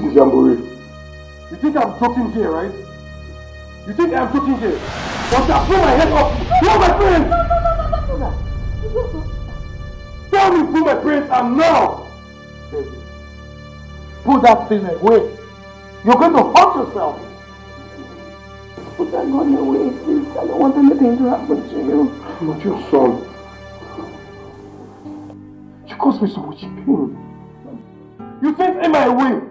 Listen, Jamboree. You think I'm joking here, right? You think I'm joking here? But I blow my head off. You are my friends! No. Tell me who my parents are now! Put that thing away. You're going to hurt yourself. Put that gun away, please. I don't want anything to happen to you. I'm not your son. You caused me so much pain. You sent Emma away.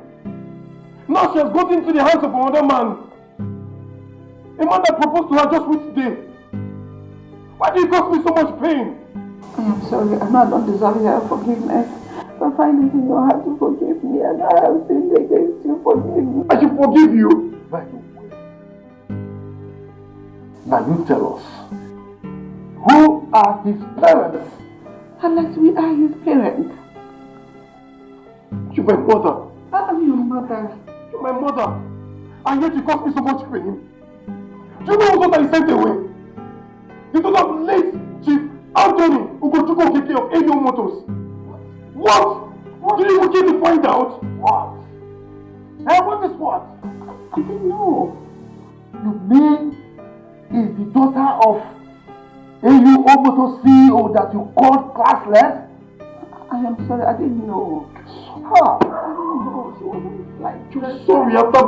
Now she has got into the hands of another man. A man that proposed to her just which day. Why do you cause me so much pain? I am sorry. I know I don't deserve your forgiveness. But find it in your heart to forgive me, and I have sinned against you. Forgive me. I should forgive you. By the way, now you tell us, who are his parents? Unless we are his parents. You're my mother. I am your mother. You're my mother. And yet you caused me so much pain. Do you know what I sent away? You don't have late Chief Anthony Ugochukwu Okeke of AO Motors. What? Did you get to find out? What? Hey, what is what? I didn't know. You mean is the daughter of AO Motors CEO that you called classless? I am sorry, I didn't know. Huh? I didn't know. She wasn't like... You're sorry after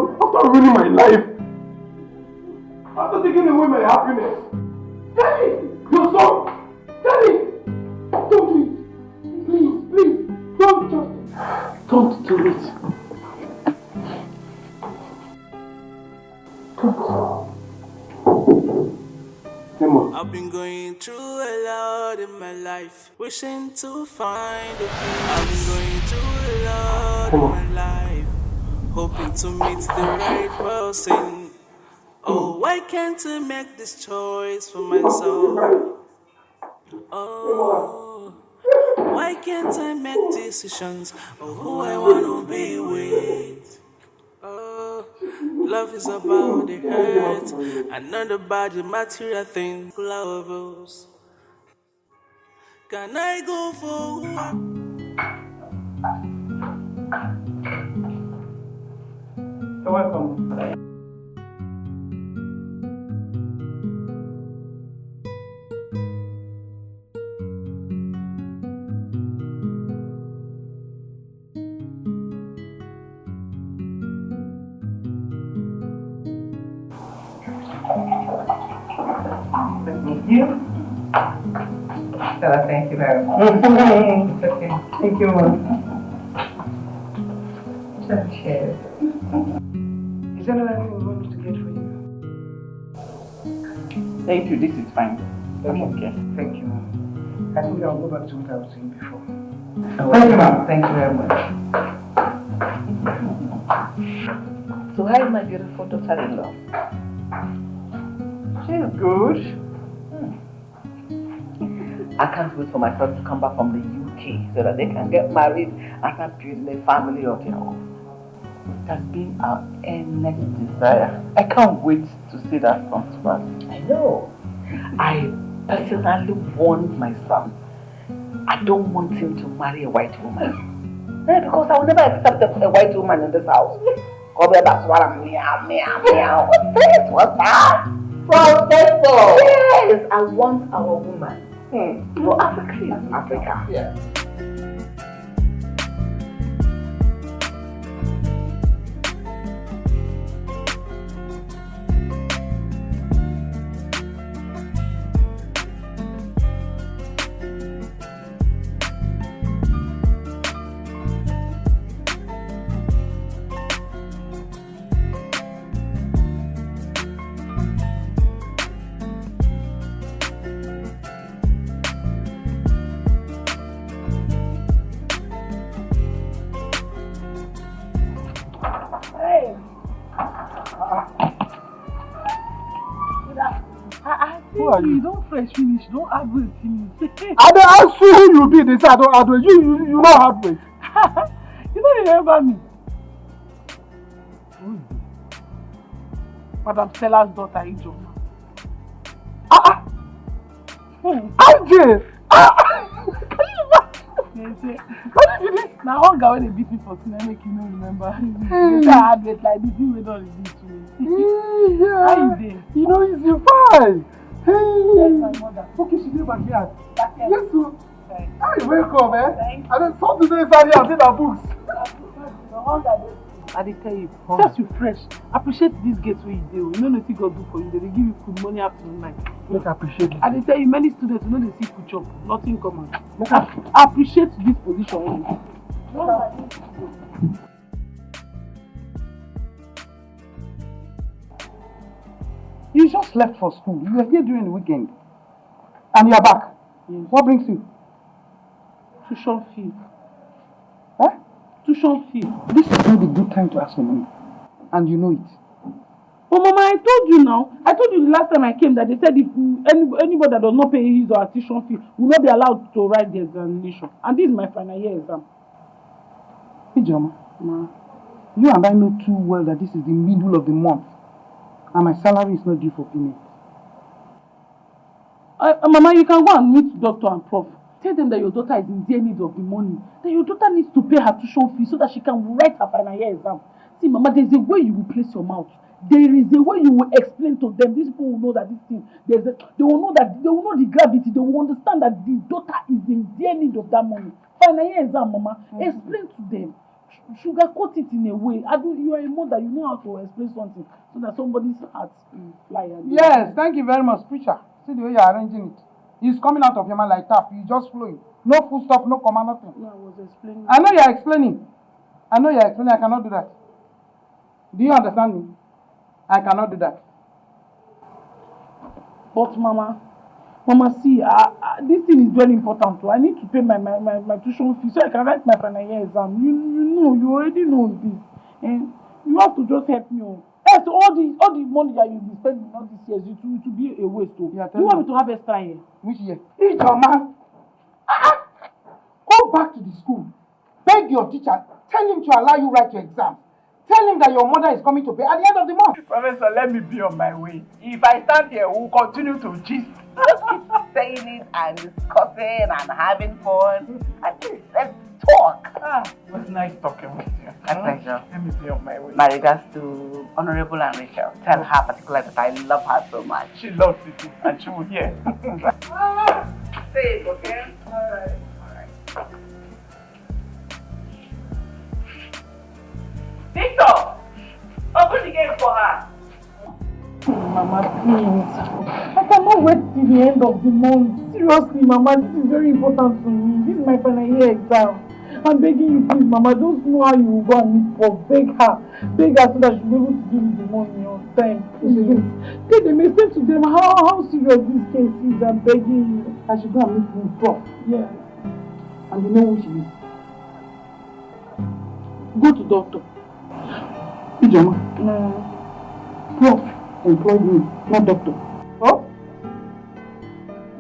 ruining my life. After taking away my happiness. Daddy! Your son! Daddy! Don't do it! Please, don't just... Don't do it. Don't. Emma. I've been going through a lot in my life, wishing to find a peace. I've been going through a lot in my life, hoping to meet the right person. Oh, why can't I make this choice for myself? Oh, why can't I make decisions of who I want to be with? Oh, love is about the hurt and not about the material things. Lovers, can I go for You're welcome. Thank you. Stella, thank you very much. It's okay. Thank you, Mom. Cheers. Is there anything we want to get for you? Thank you, this is fine. Okay. Thank you, Mom. I think I'll go back to what I was saying before. Thank you, Mom. Thank you very much. So, how is my beautiful daughter-in-law? She's good. I can't wait for my son to come back from the UK so that they can get married and start building a family of their own. It has been our earnest desire. I can't wait to see that come to pass. I know. I personally warned my son. I don't want him to marry a white woman. Because I will never accept a white woman in this house. That's what I'm meow. What's this? What's that? Professor! Yes, I want our woman. No, Africa is Africa. Yeah. You don't fresh finish, don't add weight finish. I don't ask you who you be, they say I don't add weight. You don't add weight. You don't remember me. Madam Stella's daughter, Ijoma. RJ! Can you imagine? What did you do? Now one guy when they beat me for sin, I make you no remember. They say I had weight like this, you don't reveal to me. Yeah. How you dey? You know it's your fine. Where's my mother? Okay, she did back here. Back here. Yes, sir. Thank Hi, welcome, eh? Thank you. And then some today is here and take our books. I dey tell you, just you fresh. Appreciate this gate where you do. You know nothing God do for you. They give you food, money afternoon, night. Make appreciate it. I dey tell you, many students, you know they see food chop, nothing common. Appreciate this position. You just left for school. You were here during the weekend. And you are back. Yes. What brings you? Tuition fee. Huh? Tuition fee. This is not a good time to ask for money. And you know it. Oh, Mama, I told you now. I told you the last time I came that they said if anybody that does not pay his or her tuition fee will not be allowed to write the examination. And this is my final year exam. Ijoma, you and I know too well that this is the middle of the month. And my salary is not due for payment. Mama, you can go and meet doctor and prof. Tell them that your daughter is in dear need of the money. That your daughter needs to pay her tuition fee so that she can write her final year exam. See, Mama, there's a way you will place your mouth. There is a way you will explain to them. These people will know that this thing, they will know the gravity. They will understand that the daughter is in dear need of that money. Final year exam, Mama. Explain to them. Sugarcoat it in a way. You are a mother. You know how to explain something so that somebody's heart fly. Yes, thank you very much, preacher. See the way you are arranging it. It's coming out of your mind like tap. You just flowing. No full stop, no comma, nothing. No, I was explaining. I know you are explaining. I cannot do that. Do you understand me? I cannot do that. But Mama, see, this thing is very important too. I need to pay my tuition fee so I can write my final year exam. You already know this. And you have to just help me. Yes, all the money that you'll be spending all these years, it will be a waste. You want me to have extra year? Which year? It's your man. Go back to the school. Beg your teacher. Tell him to allow you write your exam. Tell him that your mother is coming to pay at the end of the month. Professor, let me be on my way. If I stand here, we'll continue to gist. Just keep saying it and discussing and having fun. At least let's talk. It was nice talking with you. My pleasure. Let me be on my way. My regards to Honorable and Rachel. Tell her particularly that I love her so much. She loves you too, and she will hear. Say it, okay? Alright. Victor! Open the gate for her. Mama, please. I cannot wait till the end of the month. Seriously, Mama, this is very important to me. This is my final year exam. I'm begging you, please, Mama. Don't know how you will go and meet for. Beg her so that she'll be able to give me the money on time. Please. Tell them, explain to them how serious this case is. I'm begging you. I should go and meet him prof. Yeah. And you know who she is. Go to doctor. Ijoma. No. Prof employed me, not doctor. Oh?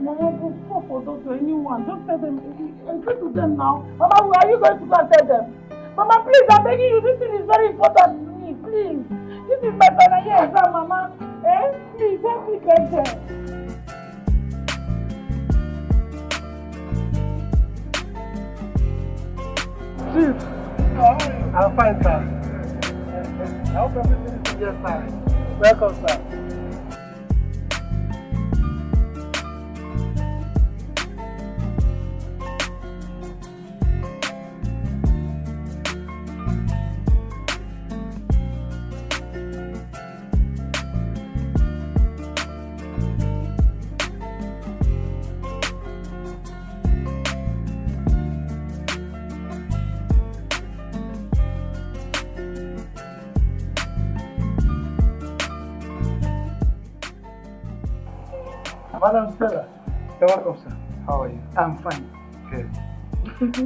Mama, go stop for doctor, anyone. Just tell them. Explain to them now. Mama, where are you going to go and tell them? Mama, please, I'm begging you. This thing is very important to me. Please. This is my final year exam, Mama. Please, help me get there. Chief. I'm fine, sir. I hope everything is just fine. Welcome, sir. Madam Stella. You're welcome, sir. How are you? I'm fine. Good.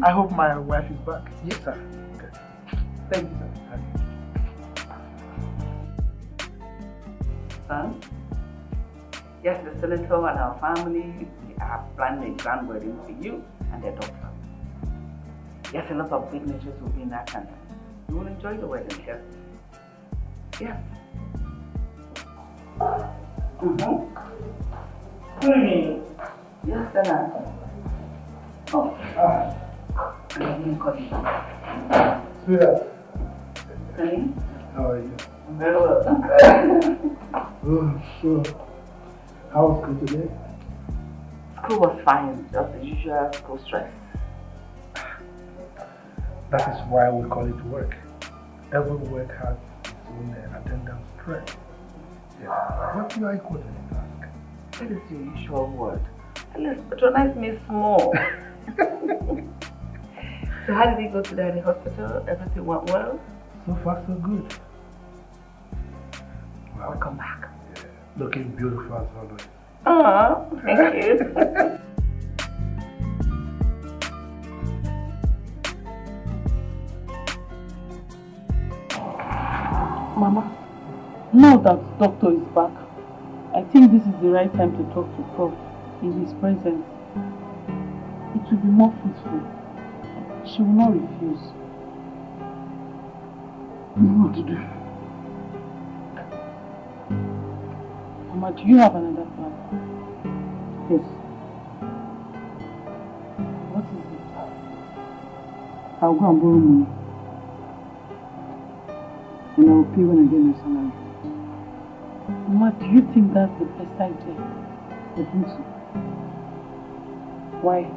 I hope my wife is back. Yes, sir. Good. Thank you, sir. Son? Yes, the senator and our family are planning a grand wedding for you and their daughter. Yes, a lot of dignitaries will be in attendance. You will enjoy the wedding, yes? Yes. Yes, Stella. Oh. me call you back. Sweetheart. Honey? How are you? I'm very well. Oh, sure. How was school today? School was fine, just the usual school stress. That is why we call it work. Every work has its own attendance stress. Yeah. But you are equal to the task. That is your usual word. At least patronize me small. So how did you go today at the hospital? Everything went well? So far, so good. Well, Welcome back. Yeah. Looking beautiful as always. Oh, thank you. Mama, now that doctor is back, I think this is the right time to talk to Prof in his presence. It will be more fruitful. She will not refuse. I know what to do. Mama, do you have another plan? Yes. What is it? I'll go and borrow money. And I'll pay when I get my salary. Mama, do you think that's the best idea? I think so. Why?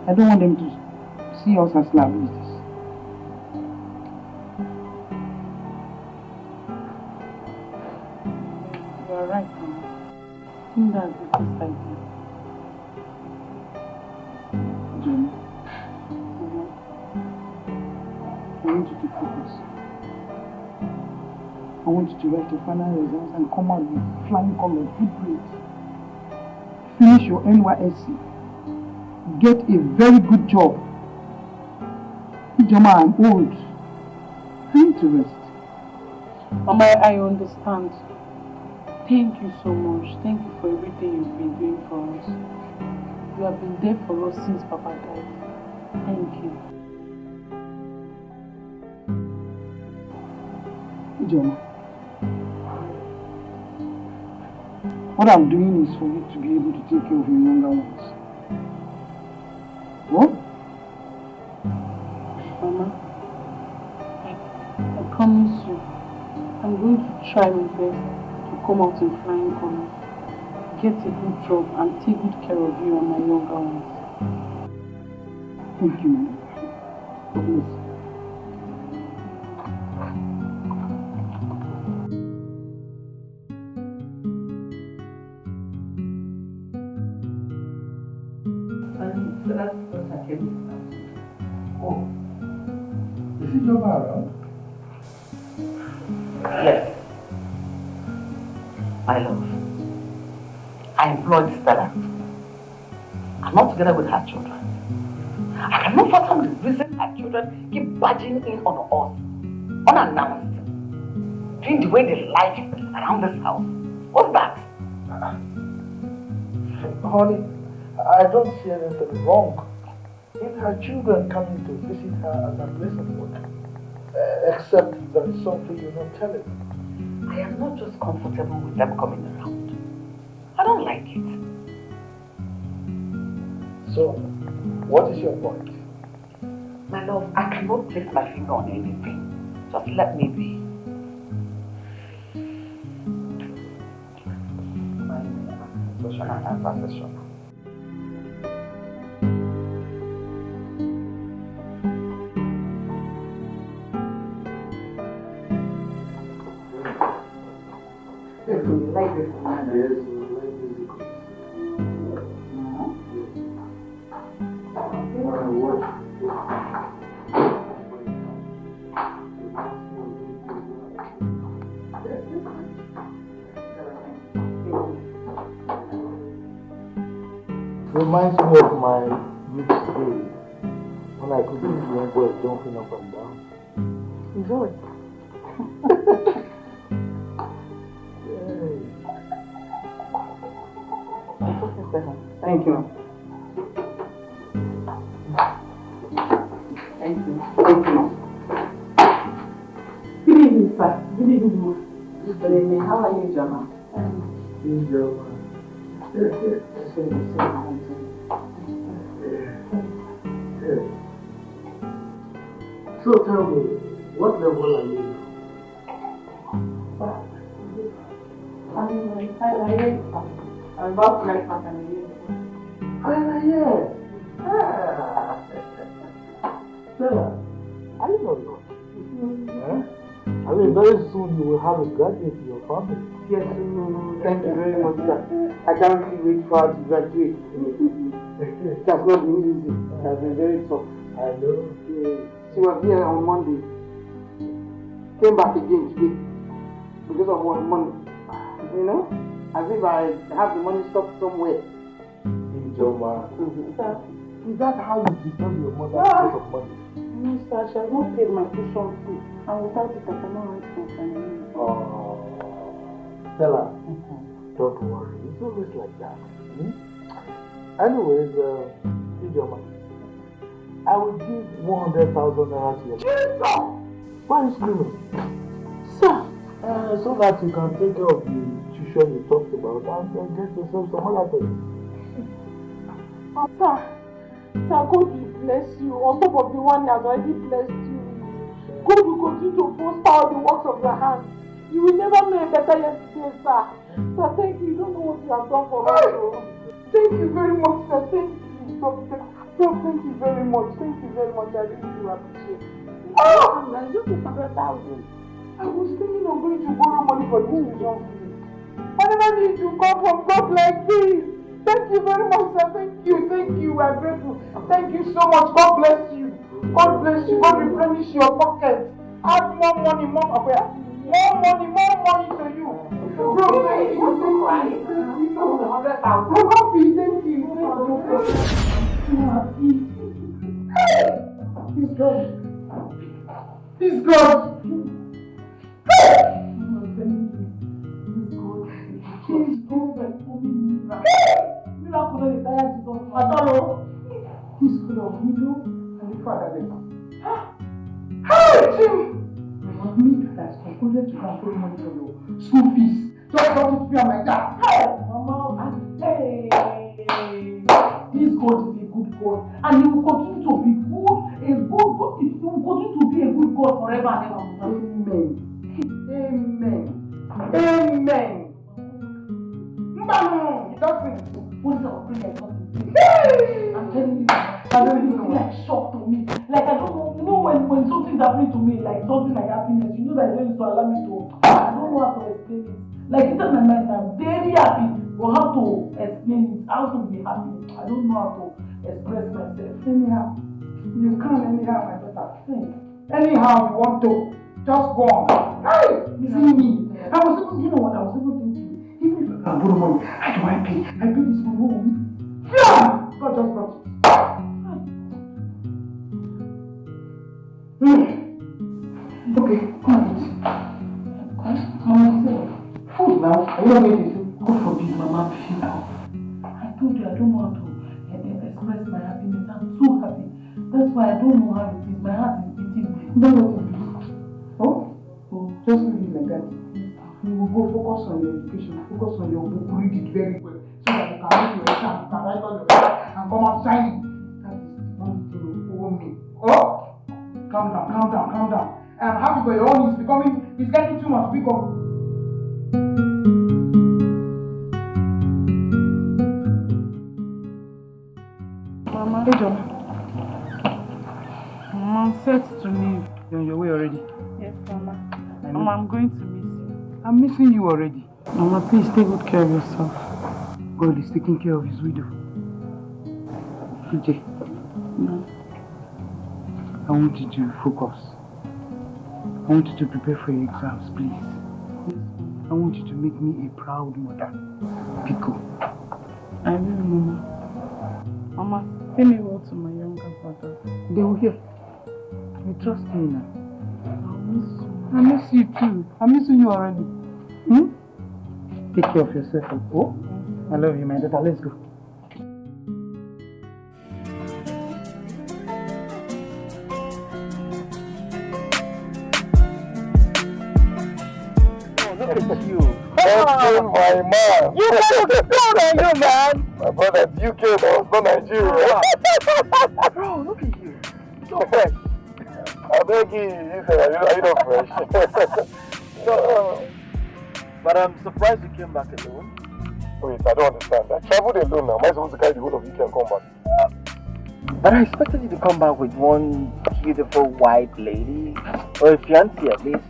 I don't want them to see us as liabilities. You are right, Mama. I think that's the best idea. Jenny, Mama. I want you to focus. I want you to write your final results and come out with flying colors, good grades. Finish your NYSC. Get a very good job. Ijoma, I'm old. I need to rest. Mama, I understand. Thank you so much. Thank you for everything you've been doing for us. You have been there for us since Papa died. Thank you. Ijoma, what I'm doing is for you to be able to take care of your younger ones. What? Mama, I promise you, I'm going to try my best to come out in flying colors, get a good job, and take good care of you and my younger ones. Thank you, Mama. God bless you. So that's what I came to. Oh. Is it Joma around? Yes. My love. I employed Stella. I'm not together with her children. I cannot fathom the reason her children keep barging in on us, unannounced, doing the way they like around this house. What's that? Honey, I don't see anything wrong in her children coming to visit her at her place of work. Except there is something you're not telling me. I am not just comfortable with them coming around. I don't like it. So, what is your point? My love, I cannot place my finger on anything. Just let me be. My social and professional. Like this one? Yes, reminds me of my youth days when I could see young boys jumping up and down. Enjoy. Thank you. Thank you. Thank you. Good evening, sir. Good evening, ma. Good evening. How are you, Jama? So tell me, what level are you now? I'm in my final year. I'm about to write my final year. Final year? Stella, are you not lucky? I mean, very soon you will have a graduate in your family. Yes, thank you very much, sir. I can't really wait for her to graduate. It has not been easy. It has been very tough. I know. She was here on Monday. Came back again today. Because of what money. You know? As if I have the money stopped somewhere. Ijoma. Is that how you disturb your mother because of money? No, sir, she has not paid my tuition fee. And without it, I cannot write my final year. Oh, Stella, don't worry. It's always like that. Anyways, Ijoma, I will give 100,000 naira to you. Jesus! Why are you screaming? Sir! So that you can take care of the tuition you talked about and get yourself some other things. Sir, God will bless you. On top of the one He has already blessed you. God will continue to prosper all the works of your hands. You will never know a better yesterday, sir. Sir, thank you. You don't know what you have done for us. Thank you very much, sir. Thank you. God, thank you very much. Thank you very much. I really do appreciate it. Oh! I just 100,000. I was thinking of going to borrow money for this tuition fee. I never need to come from God like this. Thank you very much, sir. Thank you. Thank you. I'm grateful. Thank you so much. God bless you. God bless you. God replenish your pockets. Add more money, more money to you. Bro, thank you. Thank you. I'm happy. Thank you. Hey! He's God. He's God. Hey! He's God. Miracle is tired Jesus. I don't know. He's full of widow and the fatherless. Hey, Jim! Me has concluded to come for money for your school fees. Just don't it feel like that. Hey, Mama, hey. This God is a good God, and He will continue to be good, a good God. He will continue to be a good God forever and ever. Amen. Amen. Amen. No, it doesn't. What is our prayer? Hey! I'm telling you, I don't know. It's like shock to me. Like I don't know. You know when something's happening to me, like something like happiness, you know that it's going to allow me to. I don't know how to explain it. Like inside my mind, I'm very happy, but how to explain it? How to be happy? I don't know how to express myself. Anyhow, you can't anyhow, my daughter. Anyhow you want to, just go on. Hey, you see me? I was even, you know what? I was even thinking. Even if I can borrow money, how do I pay? I pay this money, what will we? Yeah! God just brought it. Okay, come on, eat. Mama, food now. Are you not going to eat? God forbid, Mama, please. I told you I don't know how to express my happiness. I'm so happy. That's why I don't know how it is. My heart is beating. Don't know what to do. Oh? Just leave it like that. You will go focus on your education, focus on your book, read it very well, so that you can make your exam, you can write all your exam, and come out shining. That is the only thing you owe me. Oh? Calm down. I'm happy for your own. It's getting too much. Pick up. Mama. Hey, John. Mama, I'm set to leave. You're on your way already? Yes, Mama. Mama, I'm going to miss you. I'm missing you already. Mama, please take good care of yourself. God is taking care of his widow. PJ. No. I want you to focus. I want you to prepare for your exams, please. Yes. I want you to make me a proud mother. Pico. I will, Mama. Mama, say me well to my younger brother. They will hear. You trust me now. I'll miss you. I miss you too. I'm missing you already. Take care of yourself. Oh? I love you, my daughter. Let's go. Look at you. That's my man. You look good on you, man. My brother's UK though, not Nigeria. Bro, look at you. I beg you, are you not fresh? No. But I'm surprised you came back alone. Wait, I don't understand. I traveled alone now. Am I supposed to carry the whole of you and come back? But I expected you to come back with one beautiful white lady. Or a fiancé at least.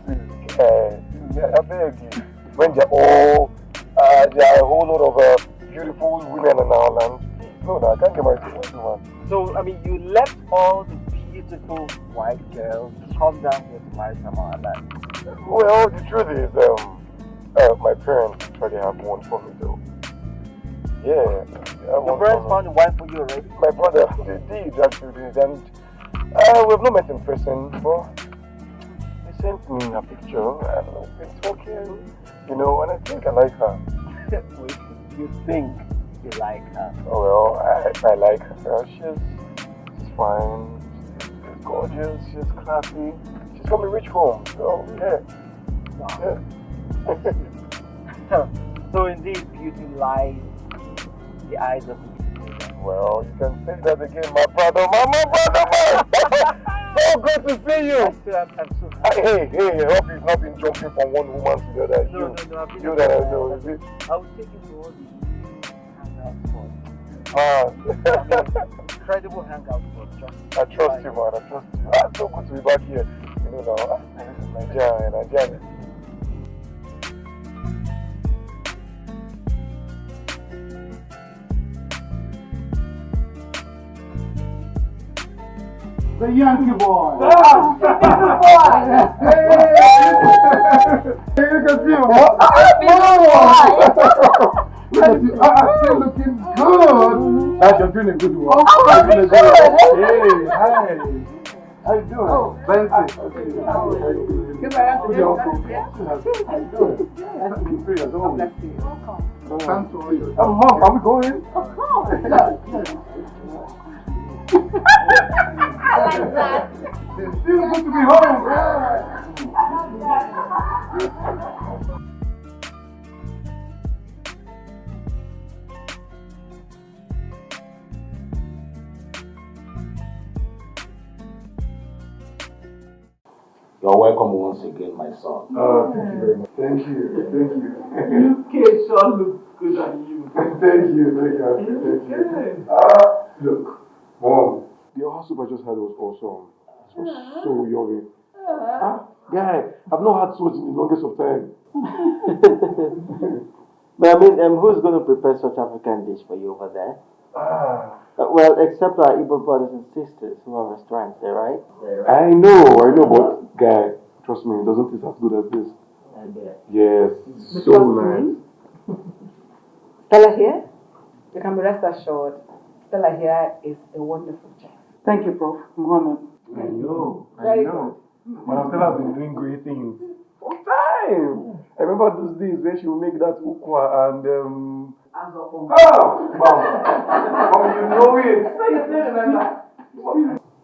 Yeah, I beg you. When they're all, there are a whole lot of beautiful women in our land. No, I can't get married to one woman. So, I mean, you left all the beautiful white girls to come down here to marry from our land. Well, the truth is, my parents already have one for me though. Yeah. Your parents found a wife for you already? My brother, they did actually, and we've not met in person, but they sent me a picture and we've been talking, and I think I like her. You think you like her? Oh, well, I like her. She's fine, she's gorgeous, she's classy, she's from a rich home, so yeah. Wow. Yeah. So indeed, beauty lies in the eyes of the people. Well, you can say that again, my brother, So good to see you. I'm so happy. Hey, I hope you've not been jumping from one woman to the other. No, you that I know, is it? I will take you to all the hangout spots. Incredible hangout spots. I trust you, man. I trust you. So good to be back here. Now, Nigeria. The Yankee boy. Hey, you can see him. You're looking good. You're doing a good one. Hey, hi. How you doing? Oh, Fancy. How are you? How you doing? Nice to meet you as always. Thanks for you. Mom, are we going? Of course. I like that. It's still good to be home. You're welcome once again, my son. Thank you very much. Thank you. You kids sure look good on you. Thank you. Look, Mom, the house soup I just had was awesome. It was so yummy. Guy, I've not had such in the longest of time. But I mean, who's going to prepare such African dish for you over there? Well, except our Igbo brothers and sisters who have restaurants there, right? I know, but guy, trust me, it doesn't taste as good as this. I bet. Yes, so nice. Stella here, you can be rest assured, Stella here is a wonderful chef. Thank you, Prof. I'm honored. I know. Very But I've still been doing great things. For time. I remember those days when she would make that ukwa and Oh, you know it. So you still remember?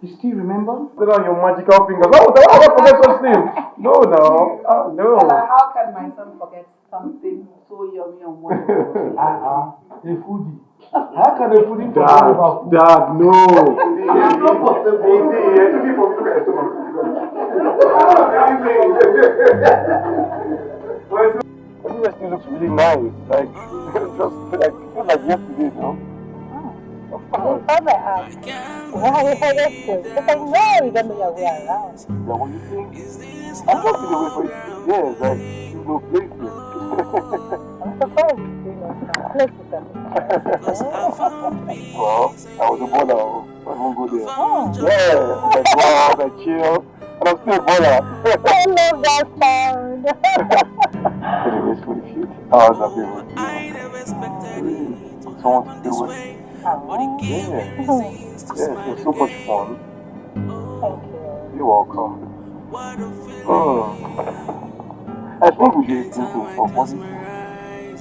You still remember? Put on your magical fingers. Oh, I forget such things. No. No. How can my son forget something so yummy and wonderful? A foodie. How can a foodie forget about food? Dad, no. It's not possible. It took me from look at your stomach. Everywhere still looks really nice. Like, just like yesterday, you know? Oh, my heart. Why are you saying? Because I know you're going to be away around. Is that what you think? I'm just in the way for it. Yes, like, there's no place here. I'm surprised you know, place with them. Well, I was a baller. I won't go there. Oh. Yeah, I go out, I chill, and I'm still a baller. I love that sound. Anyways, for the future, hours I've been with you. Someone to deal with. Yeah. Yes, it was so much fun. Thank you. You're welcome. I think we should be thinking of what do you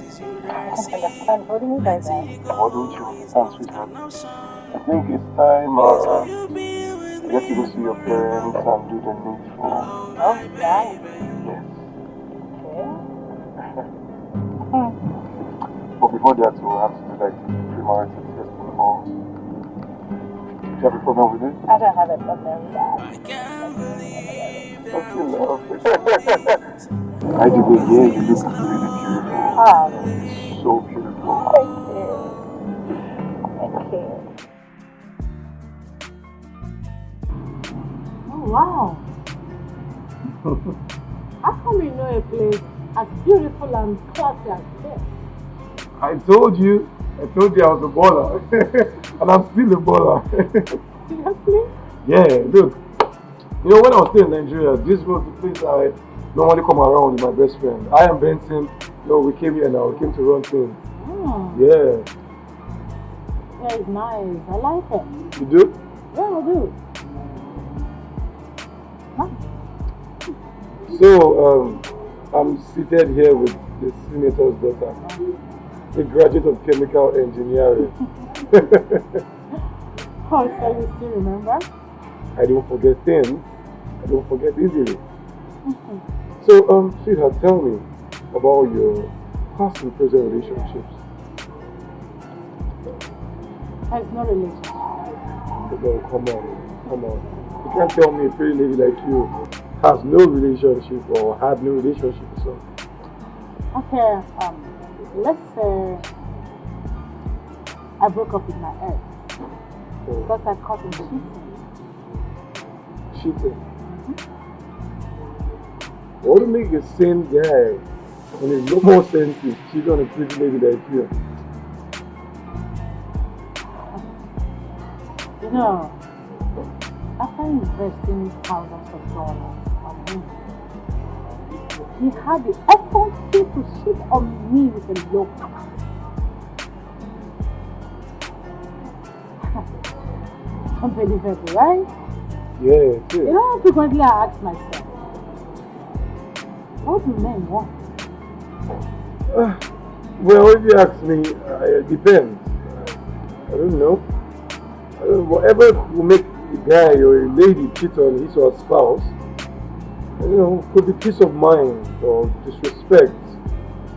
think? I don't understand. What do you mean by that? What don't you understand, sweetheart? I think it's time you get to go see your parents and do the needful. Oh, yeah. Yes. Okay. But before that, we'll have to do like the premarital test and all. you have a problem with it? I don't have a problem with that. I can't believe that I feel love. I do good. Yeah, you look really beautiful. So beautiful. Thank you. Thank you. Oh, wow. How come you know a place as beautiful and classy as this? I told you I was a baller. And I'm still a baller. Seriously? Yeah, look. You know, when I was still in Nigeria, this was the place I normally come around with my best friend. I am Benson. You know, we came here now. We came to run things. Oh. Yeah. Yeah, it's nice. I like it. You do? Yeah, I do. So, I'm seated here with the senator's daughter, a graduate of chemical engineering. Oh, so you still remember? I don't forget things. I don't forget easily. So, sweetheart, tell me about your past and present relationships. There's no relationship. No, come on. You can't tell me a pretty lady like you has no relationship or had no relationship. So. Okay, let's say I broke up with my ex because I caught him cheating. Cheating? What would make a sane guy when there's no more sense is cheat on a pretty lady like you? You know, after investing thousands of dollars on him, he had the effort to cheat on me with a low price. Unbelievable, right? Yeah, it is. You know, frequently I ask myself, what do men want? Well, if you ask me, it depends. I don't know. Whatever will make a guy or a lady cheat on his or her spouse, you know, could be peace of mind or disrespect.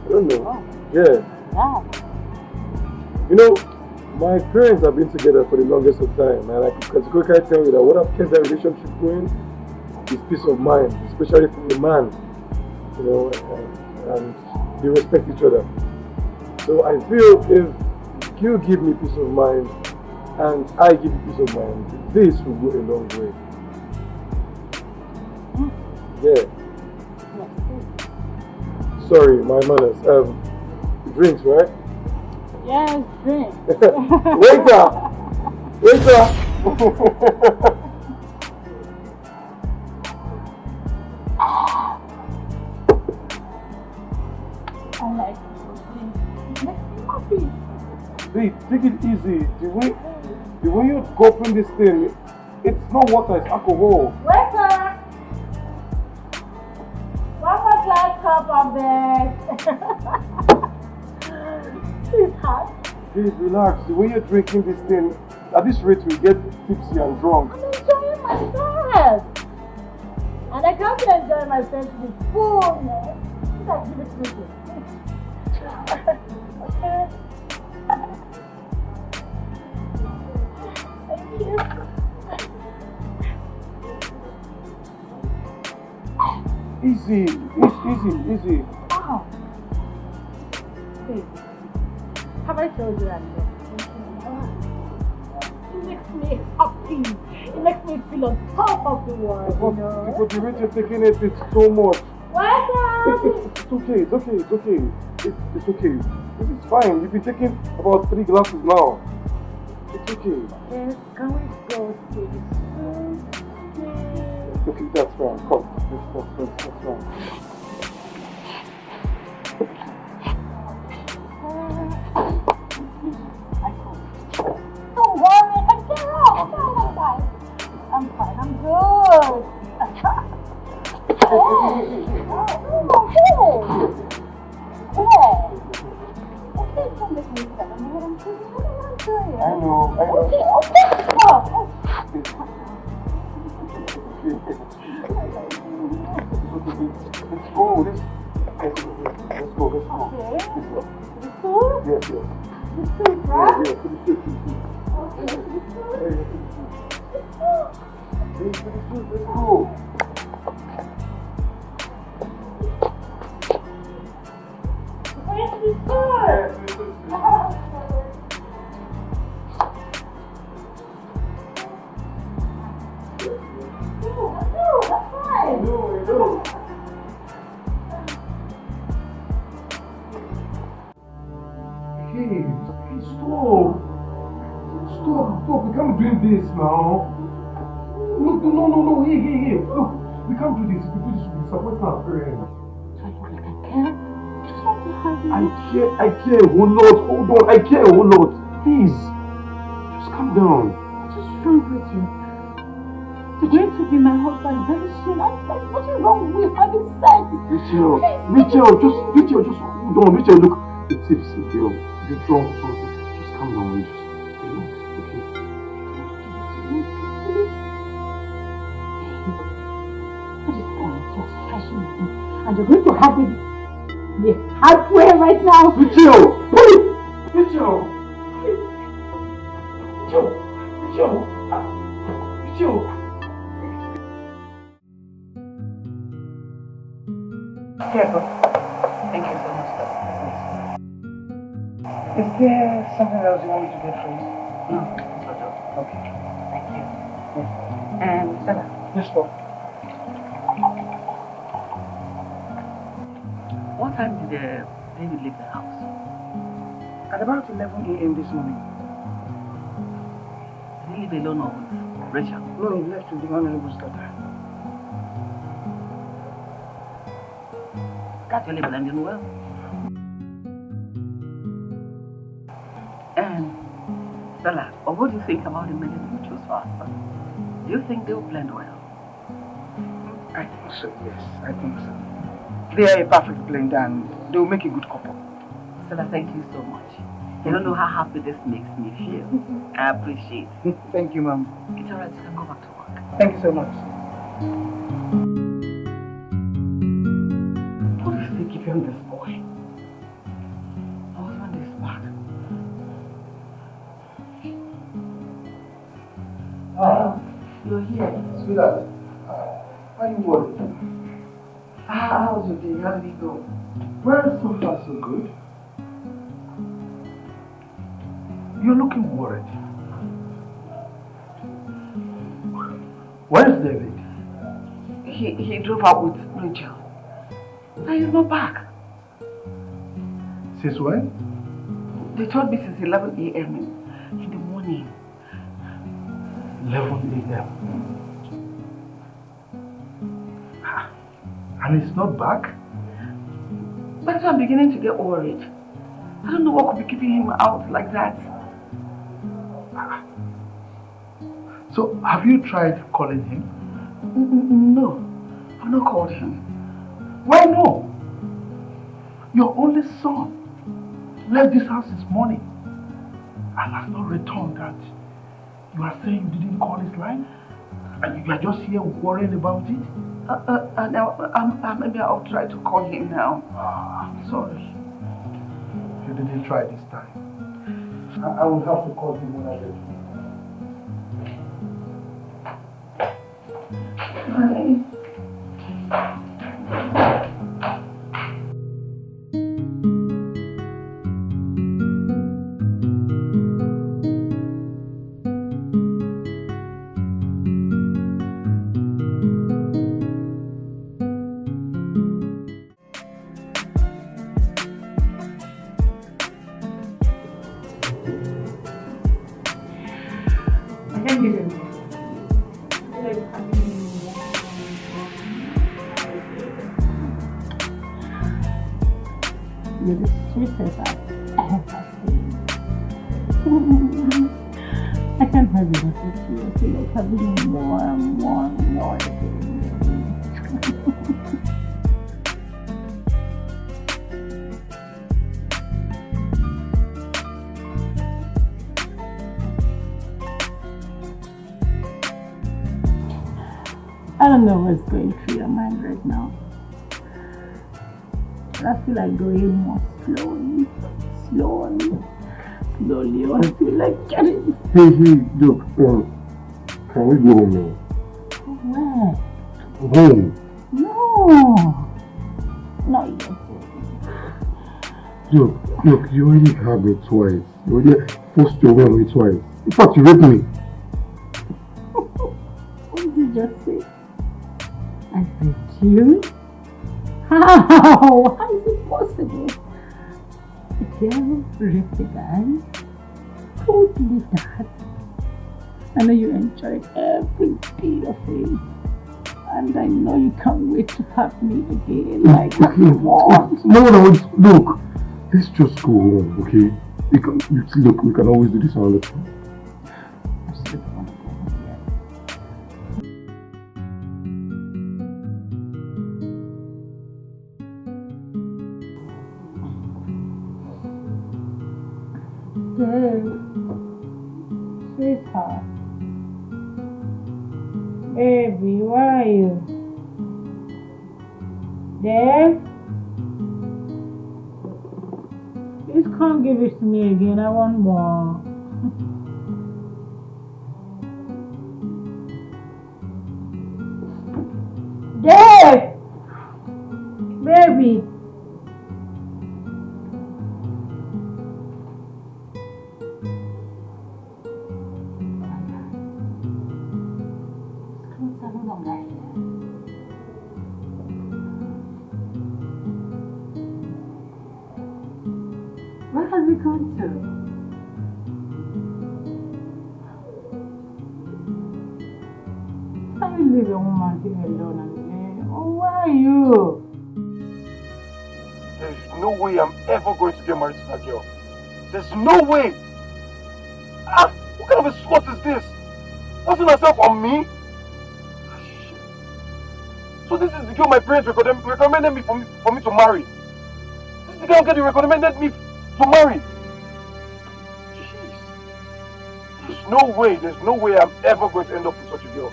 I don't know. Oh. Yeah. You know, my parents have been together for the longest of time, and I can categorically tell you that what has kept that relationship going is peace of mind, especially for the man. You know, and they respect each other. So I feel if you give me peace of mind and I give you peace of mind, this will go a long way. Yeah. Sorry, my manners. Drinks, right? Yes, drink. Waiter! I like it. It makes me happy. Hey, take it easy. The way you're gulping this thing, it's not water, it's alcohol. Waiter! One more glass cup of this. Sweetheart. Please relax. The way you're drinking this thing, at this rate we'll get tipsy and drunk. I'm enjoying myself. And I can't enjoy myself to the fullness. Just give it to me. Okay. Thank you. Easy. Wow. Hey, have I told you I love you? It makes me happy. It makes me feel on top of the world, you know? Because the rate you're taking it's so much. It's okay. It's okay. This is fine. You've been taking about 3 glasses now. It's okay. Yes, can we go to the school? Okay, that's fine. Come. That's fine. Don't worry, I can get out. I'm fine. I'm good. Don't make me sad. I'm what I'm doing. I know. Okay. Let's go. Let's go. Okay. The school? Yes. The school, right? Yeah. Let's go. Stop, we can't do this now. No, hey, look, we can't do this. If we do this, we'll be supporting our parents. I care a whole lot. Hold on, I care a whole lot. Please, just calm down. What's wrong with you? You're going to be my husband very soon. There's nothing wrong with having sex. Rachel, just hold on. Rachel, look, it's tipsy, girl. You're drunk or something. Just calm down and just relax, okay? What is going? You're stretching me. And you're going to have it the hard way right now. Rachel! Please! Rachel! Careful. Thank you so much, sir. Is there something else you want me to get for you? No, that's all. Okay. Thank you. Yes. And Stella? Yes, sir. What time did David leave the house? At about 11 a.m. this morning. Did he leave alone or with Rachel? No, he left with the Honorable's daughter. That's really blending well. And Stella, what do you think about the men you choose for husband? Do you think they will blend well? I think so, yes. I think so. They are a perfect blend and they will make a good couple. Stella, thank you so much. You don't know how happy this makes me feel. I appreciate it. Thank you, Mom. It's alright, you can go back to work. Thank you so much. What is they keep on this boy? My husband is back. You're here. Sweetheart, why are you worried? How was your day? How did it go? Well, so far so good. You're looking worried. Where's David? He drove out with Rachel. Now he's not back. Since when? They told me since 11 a.m. in the morning. 11 a.m. And he's not back? That's why I'm beginning to get worried. I don't know what could be keeping him out like that. So, have you tried calling him? No, I've not called him. Why no? Your only son left this house this morning and has not returned. That you are saying you didn't call his line? And you are just here worrying about it? Maybe I'll try to call him now. I'm sorry. You didn't try this time. I will have to call him when I get home. You're the sweetest I've ever seen. I can't have enough of you. I feel like having more and more and more. I don't know what's going through your mind right now. I feel like going more slowly. slowly until I get it. Hey, look, can we go home now? Where? Home. No. Not yet. Look, you already had me twice. You already forced your way on me twice. In fact, you raped me. What did you just say? I raped you? How? How is it possible? A girl raped a guy? Who would believe that? I know you enjoyed every bit of it. And I know you can't wait to have me again like you want. No, look. Let's just go home, okay? We can always do this another time. I still want to go home yet. Dave, sweetheart, baby, where are you? Dave? Please come give it to me again. I want more. Dave! Baby! Where has he gone to? Can you leave a woman here alone and oh, where are you? There's no way I'm ever going to get married to that girl. There's no way! What kind of a slut is this? Forcing herself on me? Shit. So this is the girl my parents recommended me for me to marry. This is the girl they recommended me to marry. Jeez. There's no way I'm ever going to end up with such a girl.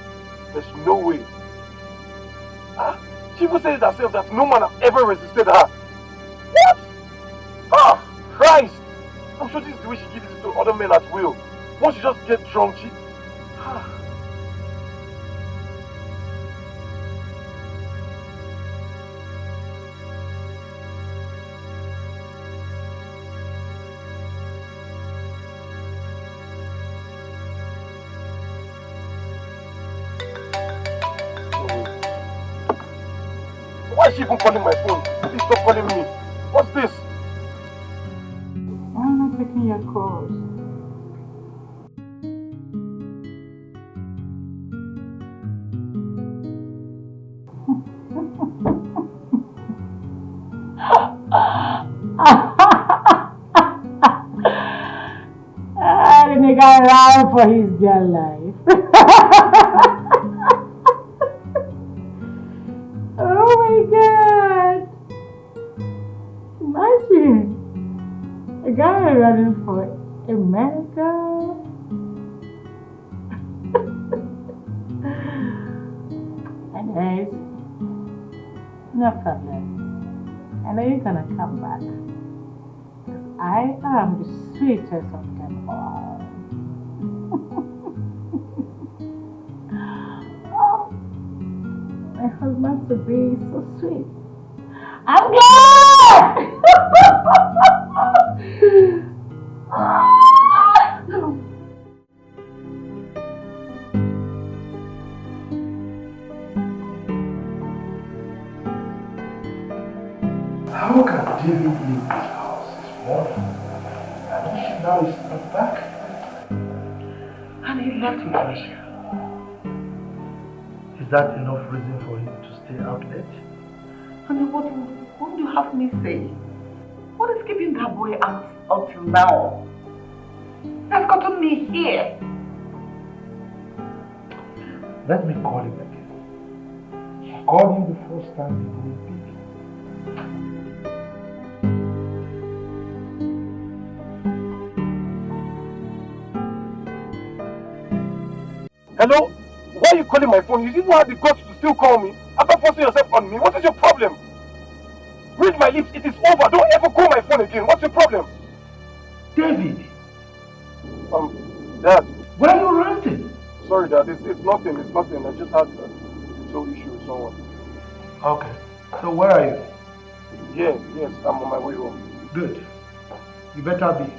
There's no way. She even said it herself that no man has ever resisted her. What? Christ! I'm sure this is the way she gives it to other men at will. Once she just gets drunk, she... Why is she even calling my phone? Please stop calling me. What's this? Why am I taking your calls? The nigga ran for his dear life. Oh my God! Imagine a guy running for America. Anyways, no problem. I know you're gonna come back. Because I am the sweetest of them all. Oh, my husband to be is so sweet. I'm glad! How can David leave this house this morning? And now he's not back. And he left with me. Is that enough reason for him to stay out late? Honey, what do you have me say? What is keeping that boy out until now? That's gotten me here. Let me call him again. I called him the first time he didn't pick. Hello? Why are you calling my phone? You didn't have the guts to still call me after forcing yourself on me. What is your problem? Read my lips. It is over. Don't ever call my phone again. What's your problem? David, Dad. Where are you renting? Sorry, Dad. It's nothing. It's nothing. I just had a little issue with someone. Okay. So where are you? Yes. I'm on my way home. Good. You better be.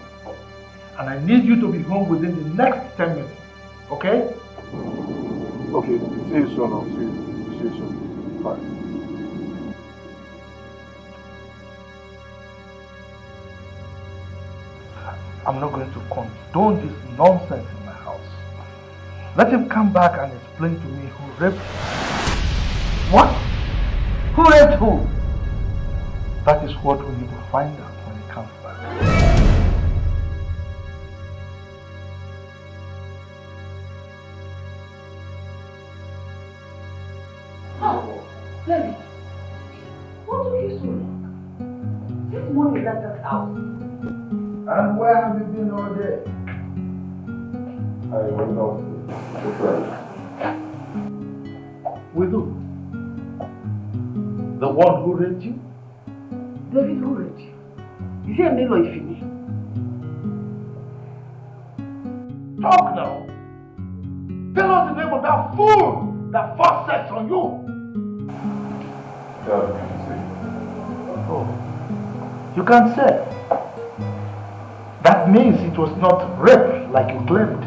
And I need you to be home within the next 10 minutes. Okay? Okay. See you soon. I'll see you soon. Bye. I'm not going to condone this nonsense in my house. Let him come back and explain to me who raped him. What? Who raped who? That is what we need to find out when he comes back. Oh, Lenny, what took you so long? This morning left us out. And where have you been all day? I went out with a friend. With who? The one who raped you? David, who raped you? Is he a male or a female? Talk now. Tell us the name of that fool that forced sex on you. Dad, can you say? Oh, you can't say. That means it was not rape like you claimed.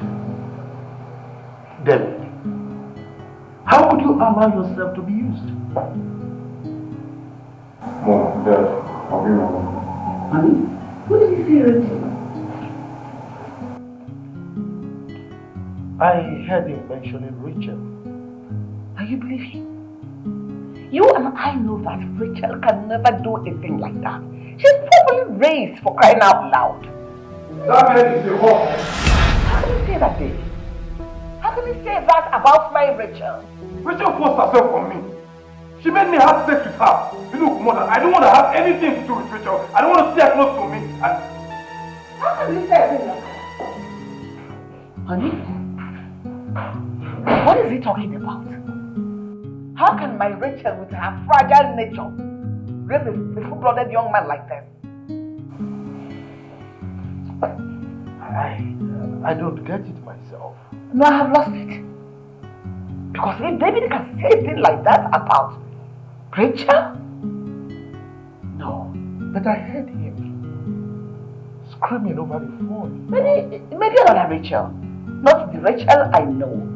David, how could you allow yourself to be used? Mom, Dad, I'll be right back. Honey, who did you say raped you? I heard him mentioning Rachel. And you believe him? You and I know that Rachel can never do a thing like that. She's properly raised, for crying out loud. That man is a whore. How can you say that, David? How can you say that about my Rachel? Rachel forced herself on me. She made me have sex with her. Look, Mother, I don't want to have anything to do with Rachel. I don't want to see her close to me. How can you say a thing like that? Honey? What is he talking about? How can my Rachel, with her fragile nature, rape a full-blooded young man like that? I don't get it myself. No, I have lost it. Because if David can say a thing like that about Rachel? No. But I heard him screaming over the phone. Maybe another Rachel. Not the Rachel I know.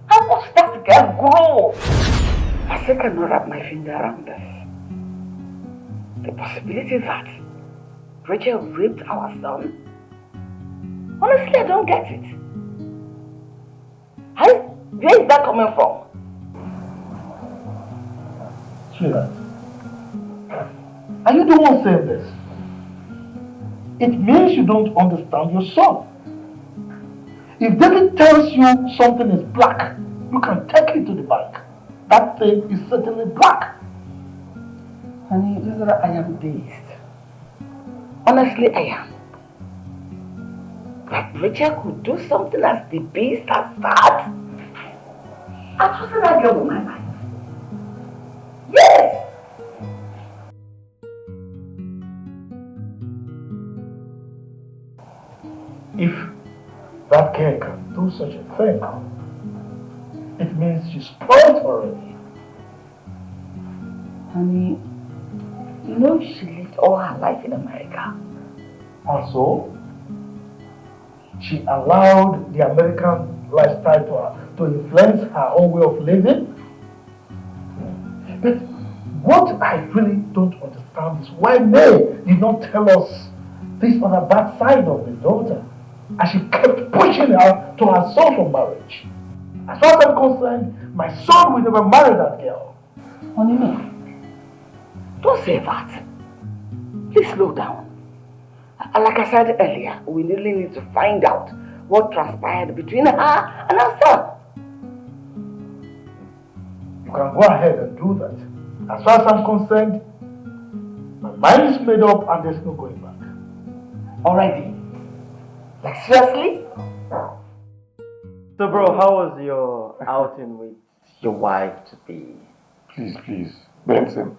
I watched that girl grow. I still cannot wrap my finger around this. The possibility that Rachel raped our son? Honestly, I don't get it. Where is that coming from? Sweetheart, are you the one saying this? It means you don't understand your son. If David tells you something is black, you can take it to the bank. That thing is certainly black. Honey, I am dazed. Honestly, I am. That Rachel could do something as the beast as that? I trusted that girl with my life. Yes! If that girl can do such a thing, it means she's spoiled already. Honey, you know she lived all her life in America. And so, she allowed the American lifestyle to influence her own way of living. But what I really don't understand is why May did not tell us this other bad side of the daughter, as she kept pushing her to her son for marriage. As far as I'm concerned, my son will never marry that girl. Honey, don't say that. Please slow down. Like I said earlier, we really need to find out what transpired between her and her son. You can go ahead and do that. As far as I'm concerned, my mind is made up and there's no going back. Already? Like seriously? So bro, how was your outing with your wife-to-be? Please, Benson.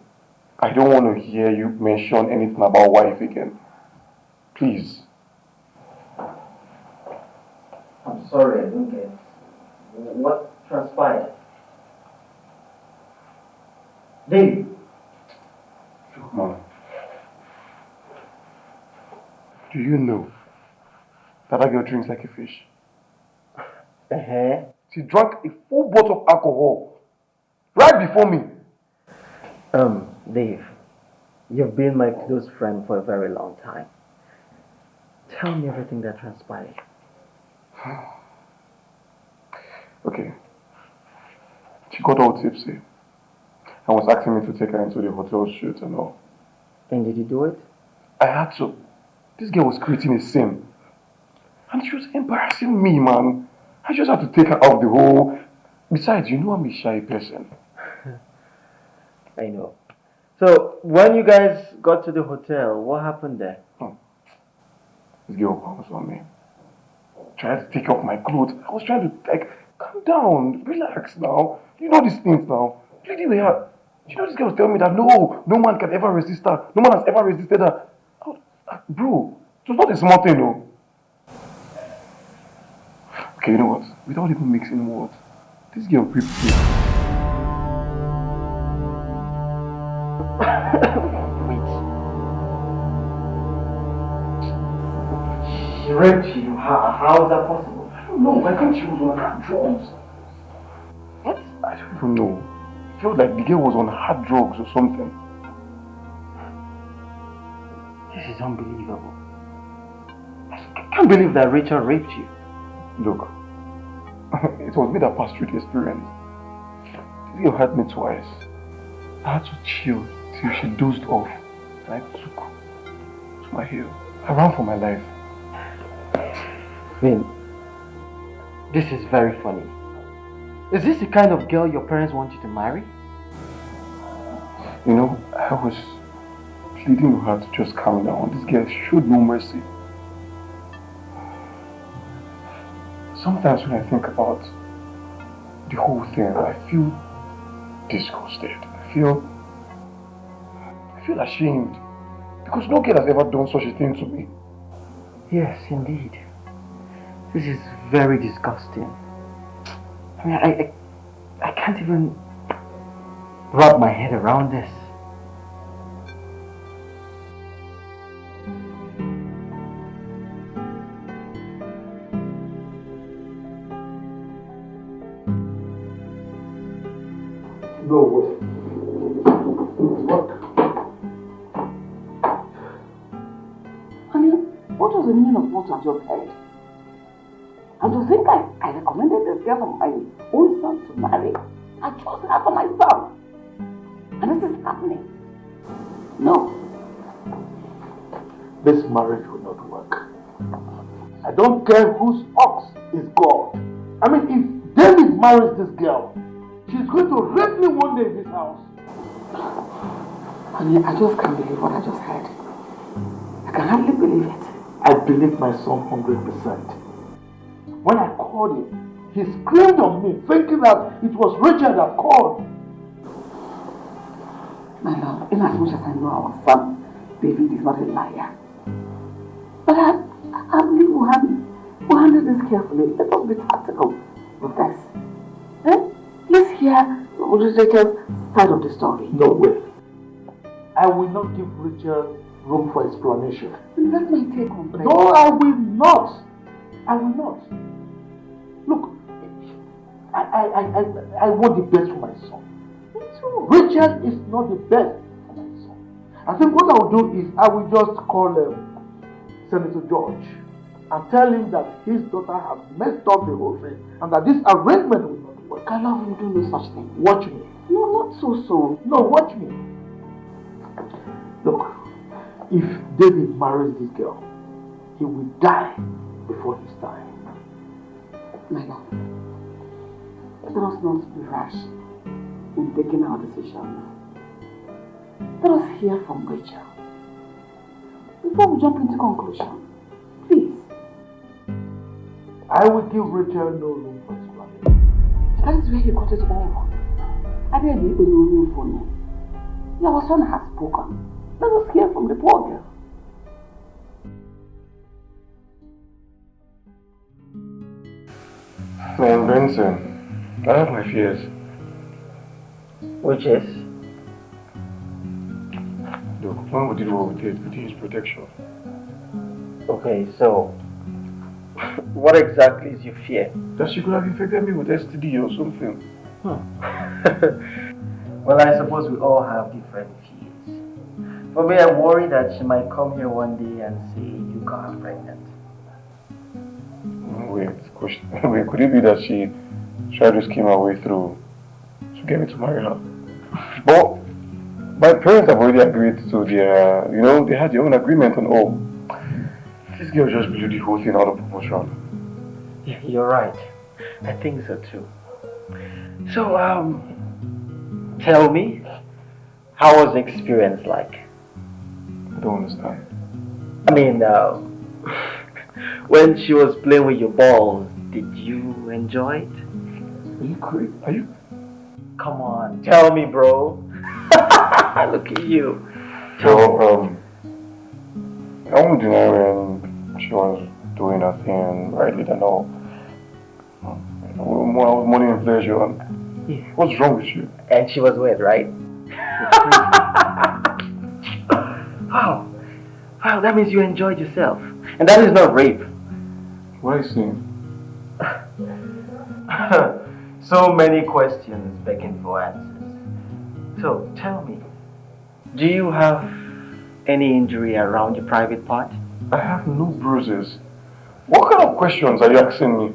I don't want to hear you mention anything about wife again. Please. sorry, I don't get. What transpired? Dave. Look, Mom. Do you know that girl drinks like a fish? She drank a full bottle of alcohol right before me. Dave, you've been my close friend for a very long time. Tell me everything that transpired. Okay. She got all tipsy and was asking me to take her into the hotel shoot and all. And did you do it? I had to. This girl was creating a scene. And she was embarrassing me, man. I just had to take her off the whole... Besides, you know I'm a shy person. I know. So, when you guys got to the hotel, what happened there? This girl bounced on me. Tried to take off my clothes. I was trying to, like, calm down, relax now. You know these things now. Really, they are. You know, this girl was telling me that no man can ever resist her. No man has ever resisted her. Bro, it was not a small thing, no. Okay, you know what? Without even mixing words, this girl raped me. She raped you? How is that possible? I don't know. I think she was on hard drugs. What? I don't even know. I felt like the girl was on hard drugs or something. This is unbelievable. I can't believe that Rachel raped you. Look, it was me that passed through the experience. This girl hurt me twice. I had to chill till she dozed off. And I took to my heel. I ran for my life. Vin, this is very funny. Is this the kind of girl your parents want you to marry? You know, I was pleading with her to just calm down. This girl showed no mercy. Sometimes when I think about the whole thing, I feel disgusted. I feel ashamed. Because no girl has ever done such a thing to me. Yes, indeed. This is very disgusting. I mean, I can't even wrap my head around this. No way. What? Honey, what was the meaning of what I just heard? And to think I recommended this girl for my own son to marry. I chose her for my son. And this is happening. No. This marriage will not work. I don't care whose ox is God. I mean, if David marries this girl, she's going to rape me one day in this house. Honey, I just can't believe what I just heard. I can hardly believe it. I believe my son 100%. When I called him, he screamed on me, thinking that it was Richard that called. My love, in as much as I know our son, David is not a liar. But I believe we'll handle this carefully. Let us be tactical with this. Let's hear Rachel's side of the story. No way. I will not give Richard room for explanation. That's my take on it. No, I will not. I will not. Look, I want the best for my son. Me too. Richard is not the best for my son. I think what I will do is I will just call Senator George and tell him that his daughter has messed up the whole thing and that this arrangement will not work. I love him, do no such thing. Watch me. No, not so soon. No, watch me. Look, if David marries this girl, he will die before his time. My love, let us not be rash in taking our decisions. Let us hear from Rachel before we jump into conclusion. Please. I will give Rachel no room for explanation. That is where you got it all wrong. I didn't need any room for me. Your son has spoken. Let us hear from the poor girl. Man, Benson, I have my fears. Which is? Look, when we did what we did his protection. Okay, so what exactly is your fear? That she could have infected me with STD or something. Well, I suppose we all have different fears. For me, I'm worried that she might come here one day and say you got her pregnant. Wait, could it be that she tried to scheme her way through to get me to marry her? But my parents have already agreed to their, they had their own agreement on all. This girl just blew the whole thing out of proportion. Yeah, you're right. I think so too. So, tell me, how was the experience like? I don't understand. I mean, when she was playing with your balls, did you enjoy it? Are you crazy? Are you? Come on, tell me, bro. Look at you. So, I won't deny when she was doing her thing, rightly than all. I was money and pleasure. Yeah. What's wrong with you? And she was wet, right? Wow. Wow, that means you enjoyed yourself. And that is not rape. What are you saying? So many questions begging for answers. So, tell me, do you have any injury around your private part? I have no bruises. What kind of questions are you asking me?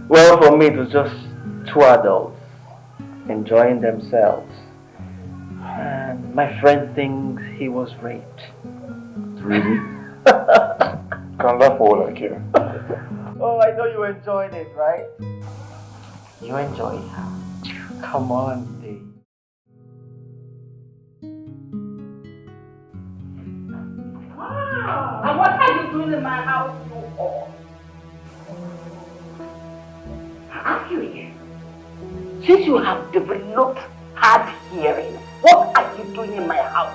Well, for me, it was just two adults enjoying themselves. And my friend thinks he was raped. Really? Can laugh for all I care. Oh, I know you enjoyed it, right? You enjoyed it? Come on, Dave. Wow! And what are you doing in my house, you all? I ask you again. Since you have developed hard hearing, what are you doing in my house?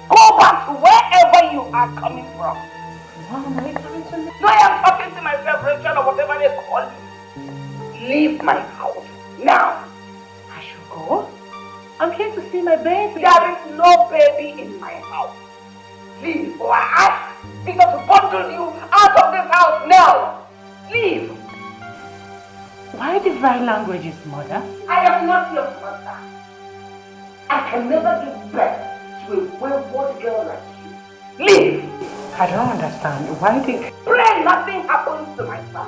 Go back to wherever you are coming from. What am I trying to do? No, I am talking to myself, Rachel, or whatever they call you. Leave my house now. I should go? I'm here to see my baby. There is no baby in my house. Leave, or I ask Peter to bundle you out of this house now. Leave. Why the vile languages, mother? I am not your mother. I can never give birth to a wayward girl like you. Leave. I don't understand. Why did... Pray nothing happens to my son.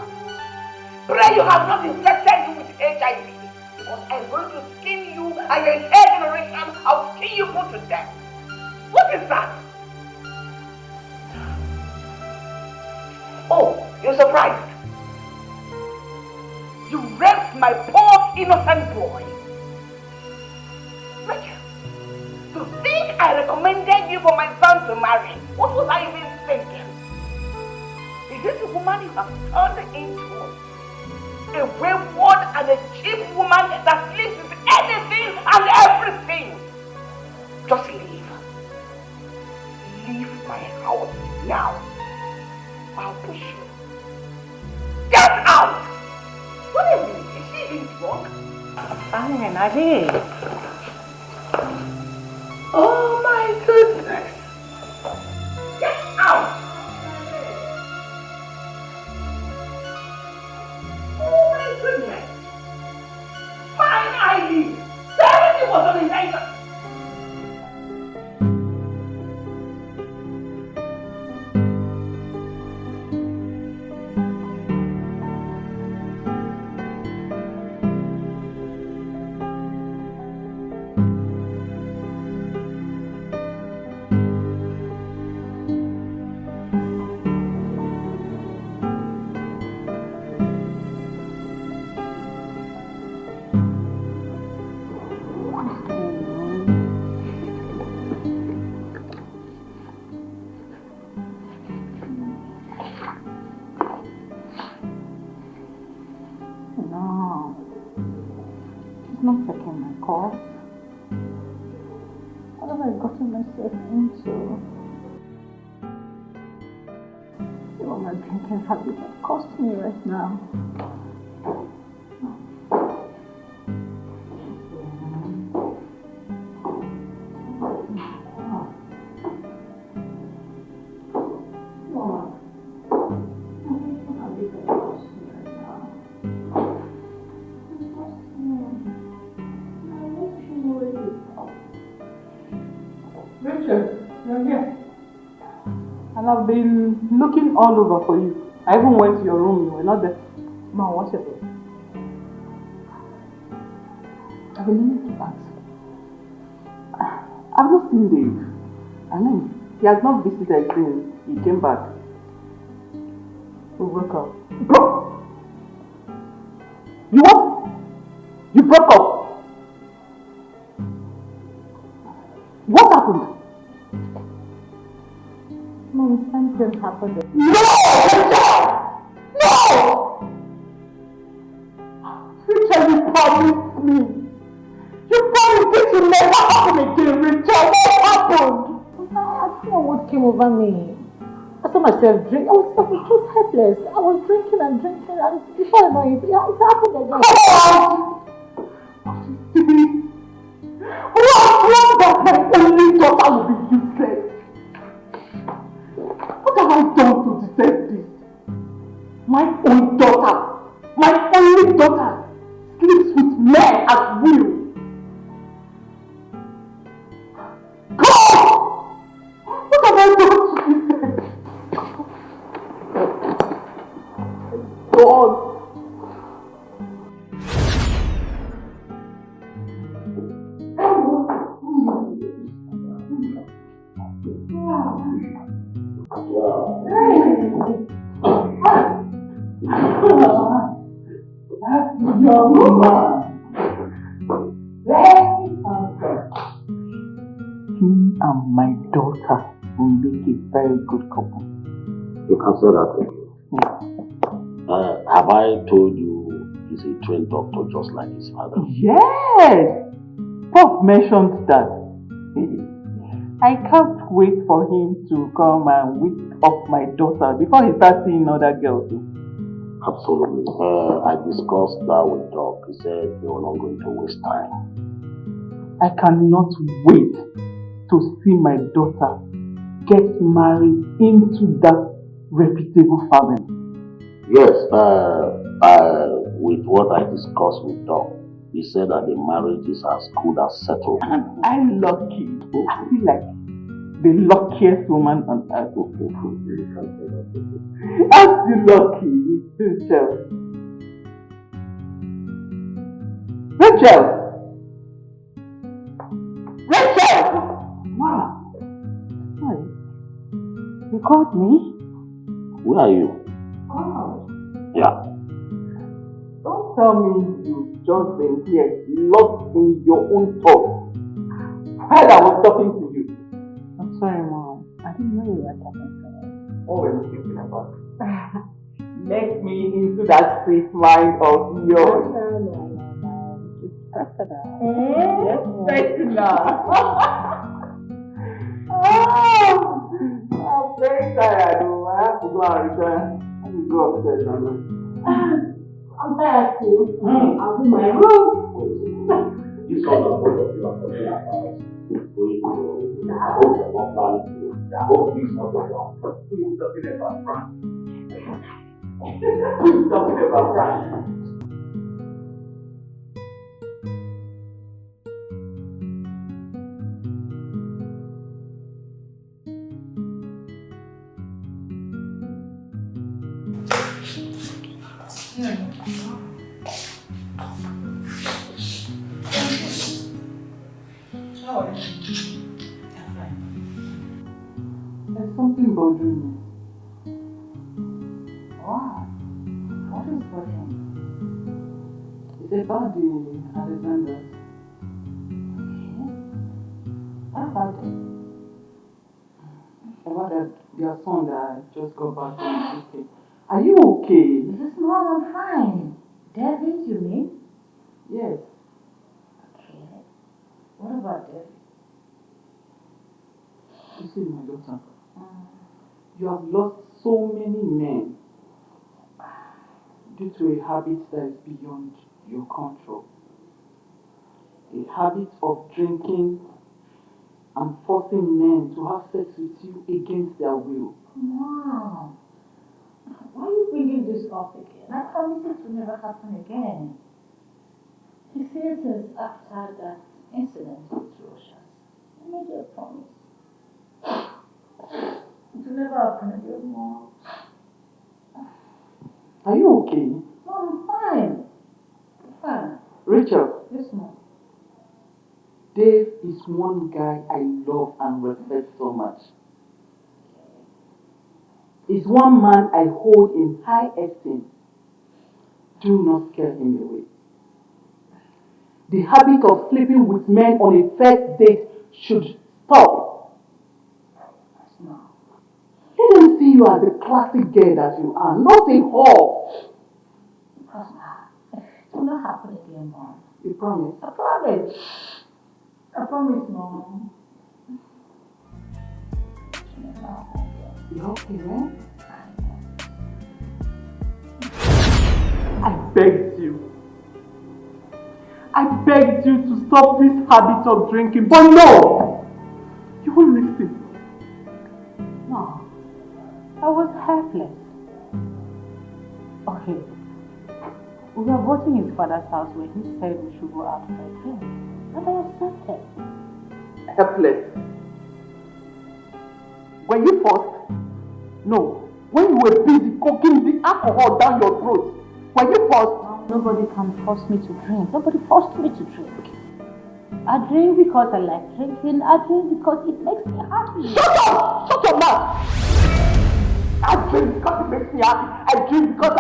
Pray you have not infected you with HIV. Because I'm going to skin you and your entire generation. I'll skin you put to death. What is that? Oh, you're surprised. You raped my poor innocent boy. Rachel, to think I recommended you for my son to marry. What was I even thinking? Is this a woman you have turned into? A wayward and a cheap woman that sleeps with anything and everything. Just leave. Leave my house now. I'll push you. Get out! What is this? Is she even drunk? Fine, I did. Oh my goodness. Get out! Oh my goodness. Fine, I leave. Everything was on the night. Not checking my calls. What have I gotten myself into? What my drinking habit has cost me right now. And I've been looking all over for you. I even went to your room, you were not there. Mom, what's your name? I've been meaning to ask. I've not seen Dave. I mean, he has not visited since he came back. We broke up. Bro! You what? You broke up? What happened? Mom, something happened. No! No! Richard, you promised me. You promised this will never happen again, Richard. What happened? I don't know what came over me. I saw myself drink. I was just helpless. I was drinking and before I know it, it happened again. What that my only daughter will be useless? What have I done to deserve this? My own daughter, my only daughter, sleeps with men at will. God! What have I done to deserve this? God! Young woman. He and my daughter will make a very good couple. You can say that again. Yeah. Have I told you he's a trained doctor just like his father? Yes! Prof mentioned that. I can't wait for him to come and whip up my daughter before he starts seeing other girls. Absolutely. I discussed that with Doc. He said they were not going to waste time. I cannot wait to see my daughter get married into that reputable family. Yes, with what I discussed with Doc, he said that the marriage is as good as settled. And I'm lucky. I feel like the luckiest woman on earth. Aren't you lucky, Rachel? Rachel! Rachel! Wow. Sorry. You called me? Where are you? Oh. Yeah. Don't tell me you've just been here, lost in your own thoughts, while I was talking to you. I'm sorry, Mom. I didn't know you were talking to me. What were you thinking about? Let me into that sweet mind of yours. It's personal. Yes, personal. I'm very tired. I have to go and return. Let me go upstairs and I'm tired too. I'll do my room. This one of both of you are talking about going to I hope you're not planning to. I hope this is not going on. Who is talking about France? Who is talking about France? There's something bothering me. Wow. What is bothering me? It's about the Alexanders. Okay. What about it? About their son that just got back from the UK. Are you okay? This is Mom, I'm fine. David, you mean? Yes. Okay. What about David? You see, my daughter, you have lost so many men due to a habit that is beyond your control. A habit of drinking and forcing men to have sex with you against their will. Mom, why are you bringing this up again? I promise it will never happen again. He says since after that incident with Roshas, I made you a promise. It will never happen again, Mom. Are you okay? Mom, I'm fine. I'm fine. Rachel, Yes, Mom. Dave is one guy I love and respect so much. He's one man I hold in high esteem. Do not scare him away. The habit of sleeping with men on a first date should stop. Let them see you as the classic girl that you are, not a whore. It will not happen again, Mom. You promise? I promise. I promise, Mom. You okay, man? I begged you. I begged you to stop this habit of drinking, but no! You won't listen. No, I was helpless. Okay. We were both in his father's house where he said we should go out for a drink. And I accepted. Helpless. Were you forced? No. When you were busy cooking the alcohol down your throat, were you forced? Nobody can force me to drink. Nobody forced me to drink. I drink because I like drinking. I drink because it makes me happy. Shut up! Shut your mouth! I drink because it makes me happy. I drink because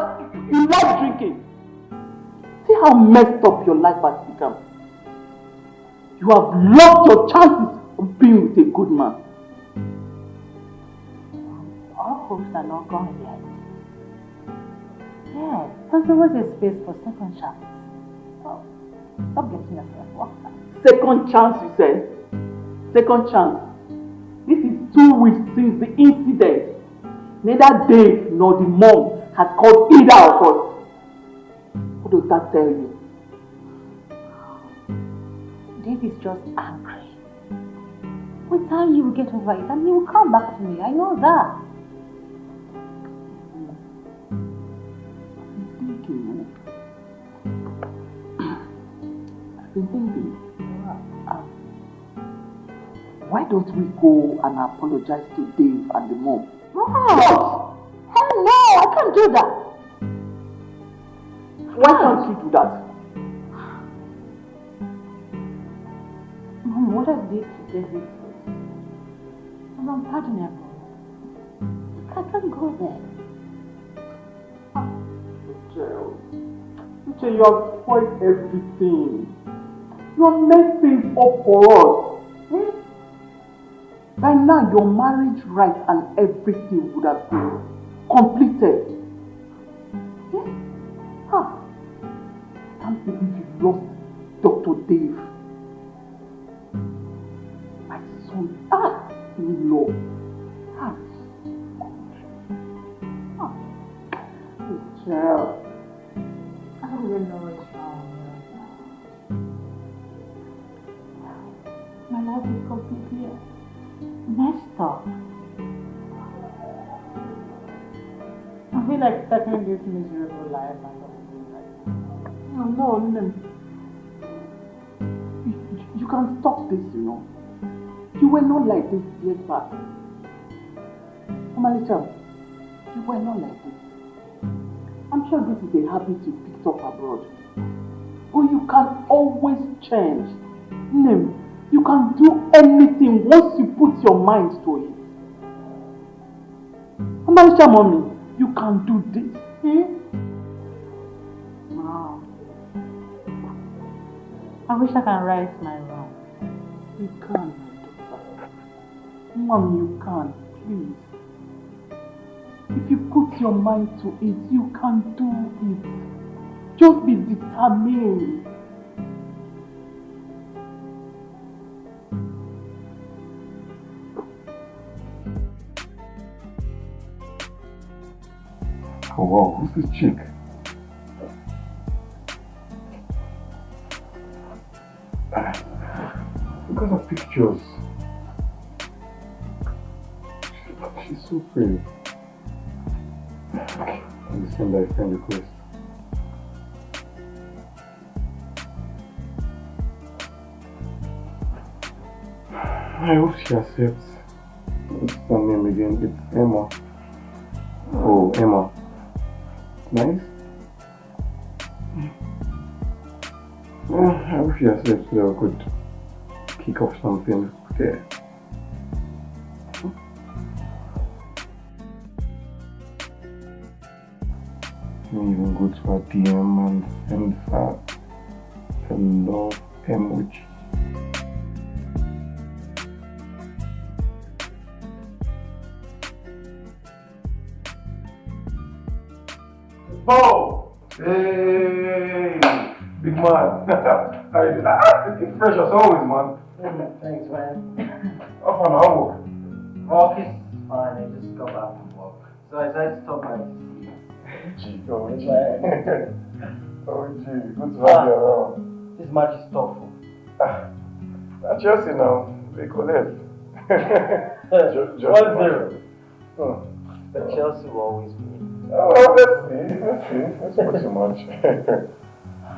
you like drinking. See how messed up your life has become. You have lost your chances of being with a good man. Our hopes are not gone yet. Yeah, there's always a space for second chance. So, stop getting yourself worked up. Second chance, you said? Second chance. This is 2 weeks since the incident. Neither Dave nor the mom has called either of us. What does that tell you? Dave is just angry. With time he will get over it and he will come back to me. I know that. I've been thinking. Why don't we go and apologize to Dave and the mom? No! Hell no! I can't do that. Why can't you do that? Mom, what I did to David was unpardonable. I can't go there. Uche, you have spoiled everything. You have made things up for us. By now, your marriage rights and everything would have been completed. I can't believe you lost Dr. Dave. My son, in-law. Child. I don't even know what's wrong. My life is completely messed up. I feel like stuck in this miserable life and No. You can stop this, you know. You were not like this years back. Omalicha, you were not like this. I'm sure this is a habit you picked up abroad. But you can always change. Nim, you can do anything once you put your mind to it. Omalicha, mommy, you can do this. wow. I wish I can right my wrong. You can, my daughter. Mom, you can, please. If you put your mind to it, you can do it. Just be determined. Oh wow, who's this chick? Look at her pictures. She's so pretty. And send her a friend request. I hope she accepts. It's the name name again? It's Emma. Oh, Emma. Nice. Yeah, I wish yourself could kick off something there. You even go to her DM and send her a love emoji. Oh! Hey! Big man! How you doing? It's fresh as always, man. Thanks, man. How far now? Work is fine. I just got back from work. So I decided to stop by to see you. Gee, oh, gee. Oh, gee. Good to have you around. This match is tough. Chelsea now. They collect. Just 1-0. But Chelsea will always win. Oh, well, let's see. That's not too much.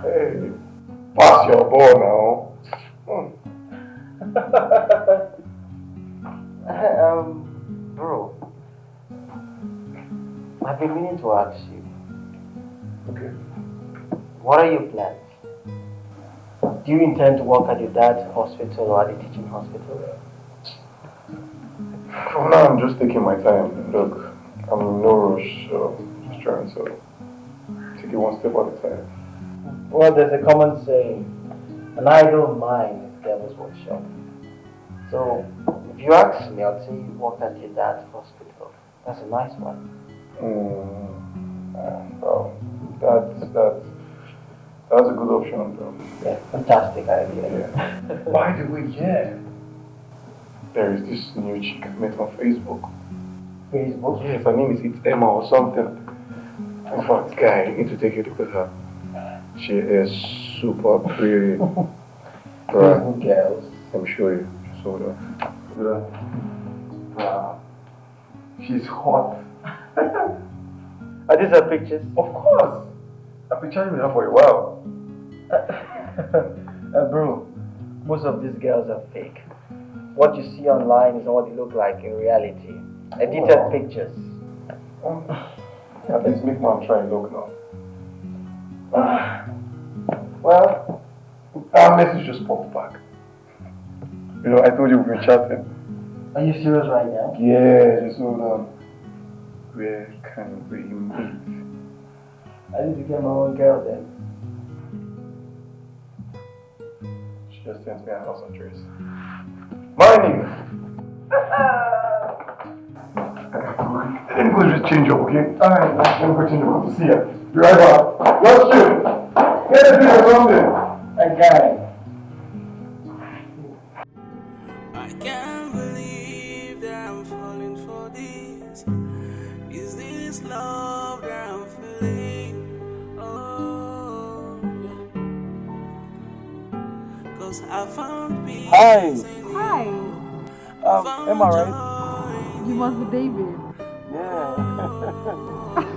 Hey, pass your ball now. Bro, I've been meaning to ask you. Okay. What are your plans? Do you intend to work at your dad's hospital or at the teaching hospital? For now, I'm just taking my time. Look, I'm in no rush, so just trying to take it one step at a time. Well, there's a common saying, an idle mind is devil's workshop. So, if you ask me, I'd say you work at your dad's hospital. That's a nice one. Well, that's a good option, though. Yeah, fantastic idea. Yeah. By the way, there is this new chick I met on Facebook. Facebook? Yes, her name is Emma or something. In fact, guy, you need to take a look at her. She is super pretty. Right. Girls. Let me show you. Just hold on. She's hot. Are these her pictures? Of course. I've been chatting with her for a while. Bro, most of these girls are fake. What you see online is not what they look like in reality. Edited pictures. At least make man try and look now. Well, our message just popped back. You know, I told you we've been chatting. Are you serious right now? Yeah, just hold on. Where can we meet? I need to get my own girl then. She just sent me a house address. My nigga! Let me go just change up, okay? Alright, let me go change up. Good to see you. Be right back. Just chill. Get a drink or something. Okay. I can't believe that I'm falling for this. Is this love that I'm feeling? Oh, yeah. 'Cause I found peace. Hi. Hi. Am I right? You must be David. Yeah.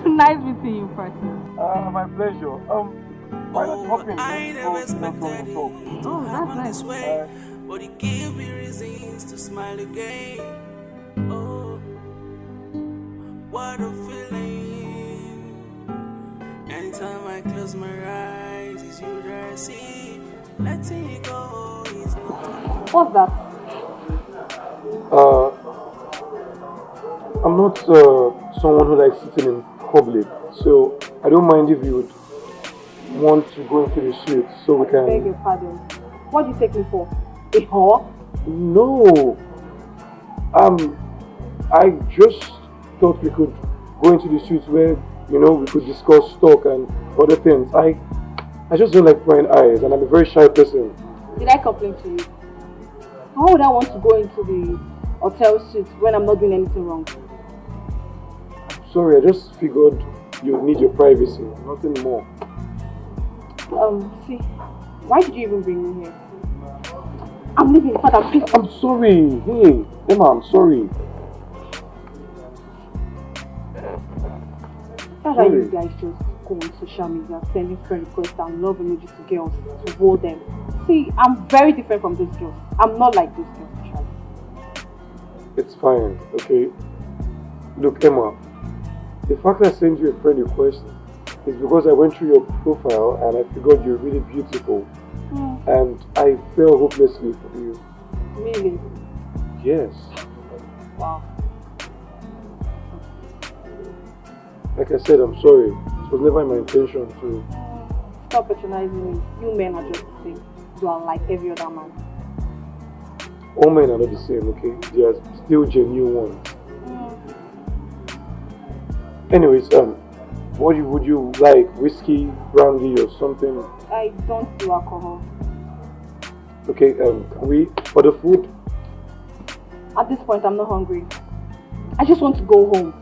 Nice meeting you in person. My pleasure. Why not hop in? I never expected it to happen nice. this way, but it gave me reasons to smile again. Oh, what a feeling! Anytime I close my eyes, it's you that I see. Letting it go is not. What's that? I'm not someone who likes sitting in public, so I don't mind if you would want to go into the suite so we can... Beg your pardon. What do you take me for? A whore? No. I just thought we could go into the suite where, you know, we could discuss stock and other things. I just don't like prying eyes, and I'm a very shy person. Did I complain to you? How would I want to go into the hotel suite when I'm not doing anything wrong? Sorry, I just figured you need your privacy, nothing more. See, why did you even bring me here? I'm leaving, Father, please. I'm sorry. Hey, Emma, I'm sorry. That's why you guys just go on social media, sending friend requests and love emojis to girls to hold them. See, I'm very different from those girls. I'm not like those girls, actually. It's fine, okay? Look, Emma, the fact I sent you a friend request is because I went through your profile and I figured you're really beautiful. And I fell hopelessly for you. Really? Yes. Wow. Like I said, I'm sorry. It was never my intention to... Stop patronizing me. You men are just the same. You are like every other man. All men are not the same, okay? They are still genuine ones. Anyways, what would you like? Whiskey, brandy, or something? I don't do alcohol. Okay, can we order food? At this point, I'm not hungry. I just want to go home.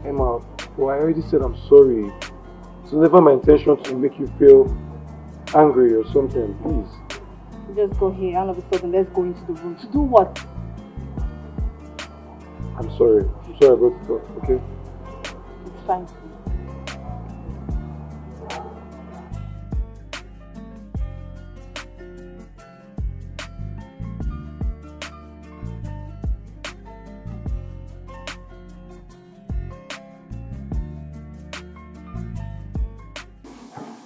Emma, well, I already said I'm sorry. It's never my intention to make you feel angry or something, please. Just go here, all of a sudden, let's go into the room. To do what? I'm sorry. I'm sorry about it, okay? It's fine.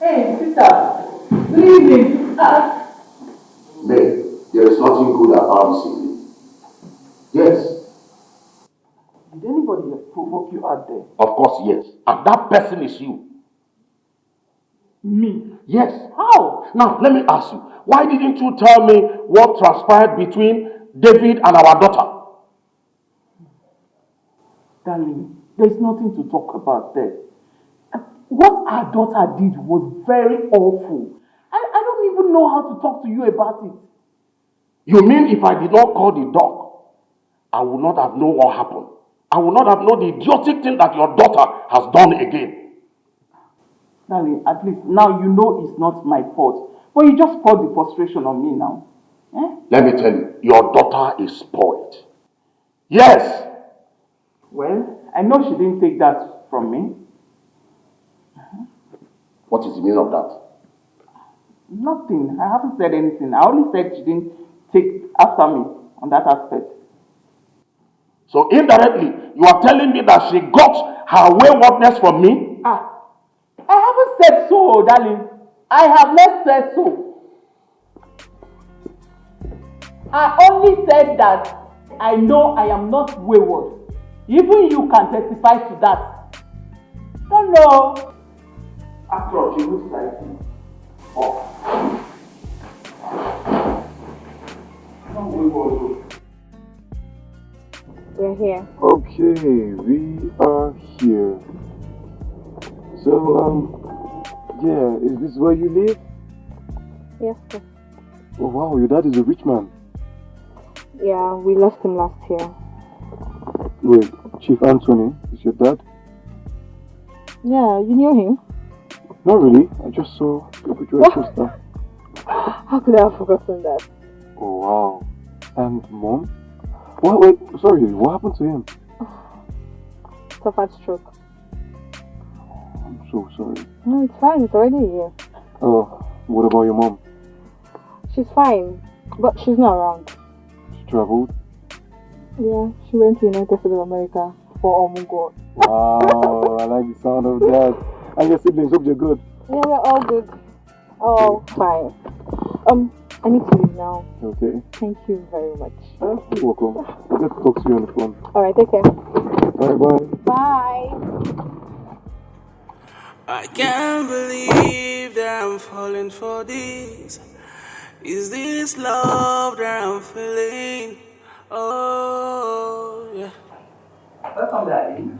Hey, sister. Good evening. Nay, there is nothing good about this evening. Yes. Did anybody provoke you out there? Of course, yes. And that person is you. Me? Yes. How? Now, let me ask you. Why didn't you tell me what transpired between David and our daughter? Darling, there's nothing to talk about there. What our daughter did was very awful. I don't even know how to talk to you about it. You mean if I did not call the dog, I would not have known what happened? I would not have known the idiotic thing that your daughter has done again. Darling, at least now you know it's not my fault. But you just poured the frustration on me now. Eh? Let me tell you, your daughter is spoiled. Yes. Well, I know she didn't take that from me. What is the meaning of that? Nothing. I haven't said anything. I only said she didn't take after me on that aspect. So indirectly, you are telling me that she got her waywardness from me? I haven't said so, darling. I have not said so. I only said that I know I am not wayward. Even you can testify to that. Don't know. After all, she looks like you. Oh. Not wayward. We're here. Okay, we are here. So, yeah, is this where you live? Yes, sir. Oh wow, your dad is a rich man. Yeah, we lost him last year. Wait, Chief Anthony is your dad? Yeah, you knew him? Not really, I just saw your picture of sister. How could I have forgotten that? Oh wow. And mom? Wait, sorry, what happened to him? Suffered stroke. I'm so sorry. No, it's fine, it's already a year. Oh, what about your mom? She's fine, but she's not around. She traveled? Yeah, she went to United States of America for Omungo. Wow, I like the sound of that. And your siblings, hope they're good. Yeah, we're all good. Oh, fine. I need to leave now. Okay. Thank you very much. You're welcome. I'll get to talk to you on the phone. Alright, take care. Bye-bye. Bye. I can't believe that I'm falling for this. Is this love that I'm feeling? Oh, yeah. Welcome, Daddy.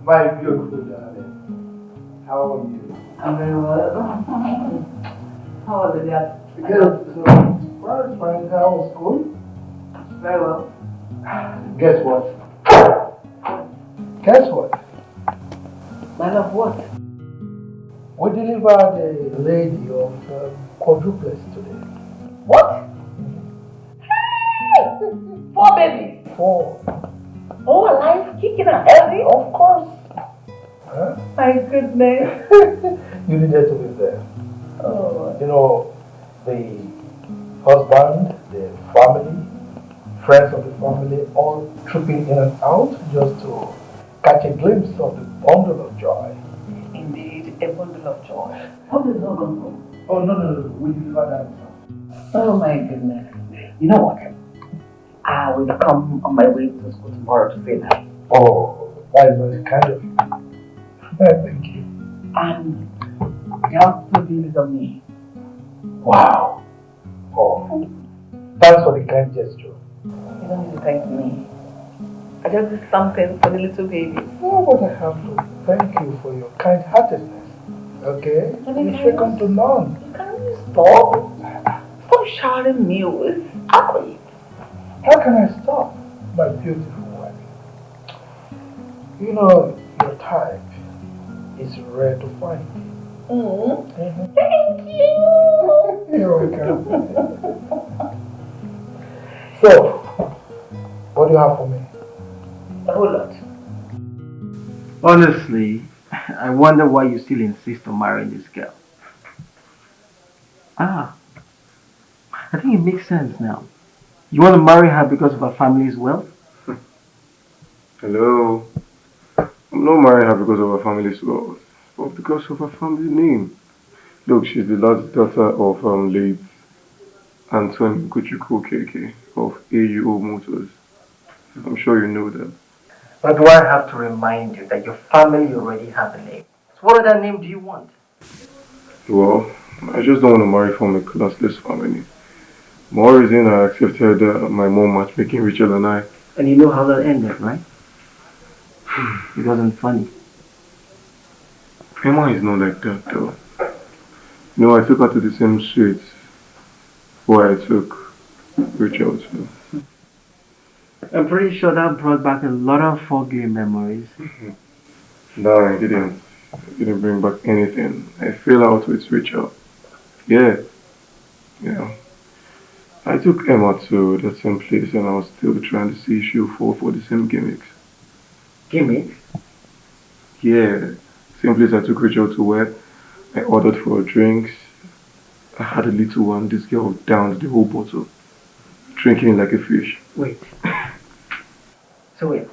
My beautiful darling. How are you? I'm very well. How was it, Dad? Good. Well, it's fine. How was school? Very well. Guess what? Guess what? My love, what? We delivered a lady of quadruplets today. What? Hey! 4 babies. 4. All alive, kicking and healthy? Of course. Huh? My goodness. You needed to be there. Oh. You know, the husband, the family, friends of the family, all trooping in and out just to catch a glimpse of the bundle of joy. Indeed, a bundle of joy. Hope it's not gone home. Oh, no. We deliver that. Oh my goodness. You know what? I will come on my way to school tomorrow to say that. Oh, that is very kind of you. Thank you. And you have to believe on me. Wow. Oh, thanks for the kind gesture. You don't need to thank me. I just did something for the little baby. Oh, but I have to thank you for your kind-heartedness. Okay? You second to none. Can you stop? Stop shouting me with accolades. How can I stop, my beautiful wife? You know, your type is rare to find. Thank you. You're welcome. So, what do you have for me? A whole lot. Honestly, I wonder why you still insist on marrying this girl. I think it makes sense now. You want to marry her because of her family's wealth? Hello. I'm not marrying her because of her family's wealth, but because of her family name. Look, she's the last daughter of late Anthony Kuchuku KK of AUO Motors. I'm sure you know that. But do I have to remind you that your family already have a name? So what other name do you want? Well, I just don't want to marry from a classless family. More reason I accepted my mom matchmaking richer than I. And you know how that ended, right? It wasn't funny. Emma is not like that though. You know, I took her to the same street where I took Rachel to. I'm pretty sure that brought back a lot of foggy memories. No, I didn't. It didn't bring back anything. I fell out with Rachel. Yeah. I took Emma to the same place and I was still trying to see if she'll fall for the same gimmicks. Gimmicks? Yeah. Same place I took Rachel to work. I ordered for drinks. I had a little one. This girl downed the whole bottle. Drinking like a fish. Wait. So wait.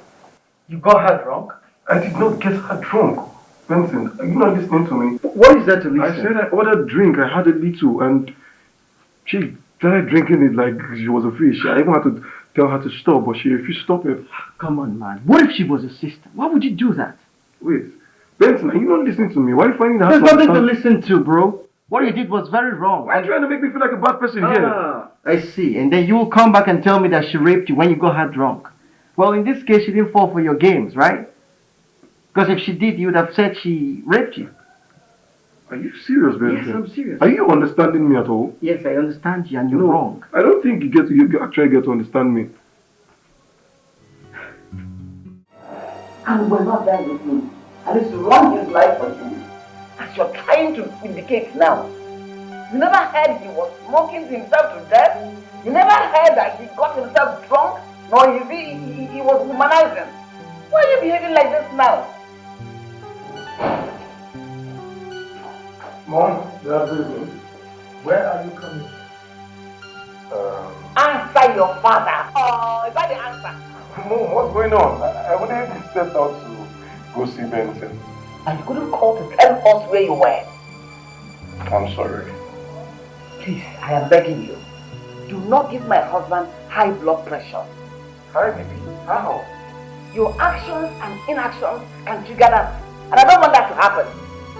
You got her drunk? I did not get her drunk. Benson, are you not listening to me? What is that to listen? I said I ordered drink. I had a little and she started drinking it like she was a fish. I even had to tell her to stop, but she refused to stop it. Come on, man. What if she was a sister? Why would you do that? Wait. Benson, are you not listening to me? Why are you finding that There's nothing to listen to, bro. What you did was very wrong. Why are you trying to make me feel like a bad person here? I see. And then you will come back and tell me that she raped you when you got her drunk. Well, in this case, she didn't fall for your games, right? Because if she did, you would have said she raped you. Are you serious, Benson? Yes, I'm serious. Are you understanding me at all? Yes, I understand you and you're wrong. I don't think you actually get to understand me. And we're not there with me. And it's to run his life for you. As you're trying to indicate now. You never heard he was smoking himself to death? You never heard that he got himself drunk? Nor he was womanizing? Why are you behaving like this now? Mom, that's it. Where are you coming? Answer your father. Oh, is that the answer? Mom, what's going on? I wouldn't have stepped out to go see Benson. And you couldn't call to tell us where you were. I'm sorry. Please, I am begging you. Do not give my husband high blood pressure. Hi, baby. How? Your actions and inactions can trigger that. And I don't want that to happen.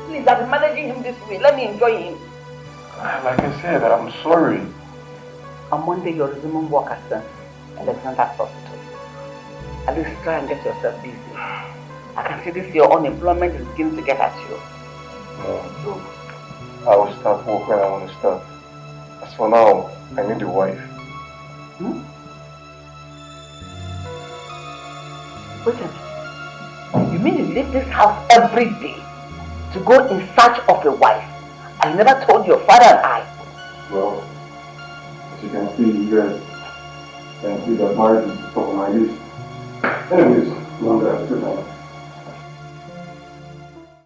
Please, I've been managing him this way. Let me enjoy him. Like I said, I'm sorry. On Monday, you're resuming work at Alexander's hospital. At least try and get yourself busy. I can see this your unemployment is beginning to get at you. No, look. I will start work when I want to start. As for now, I need a wife. Wait a minute. You mean you leave this house every day to go in search of a wife? I never told your father and I. Well, as you can see, you guys can see that marriage is top of my list. Anyways, Mom, that's good.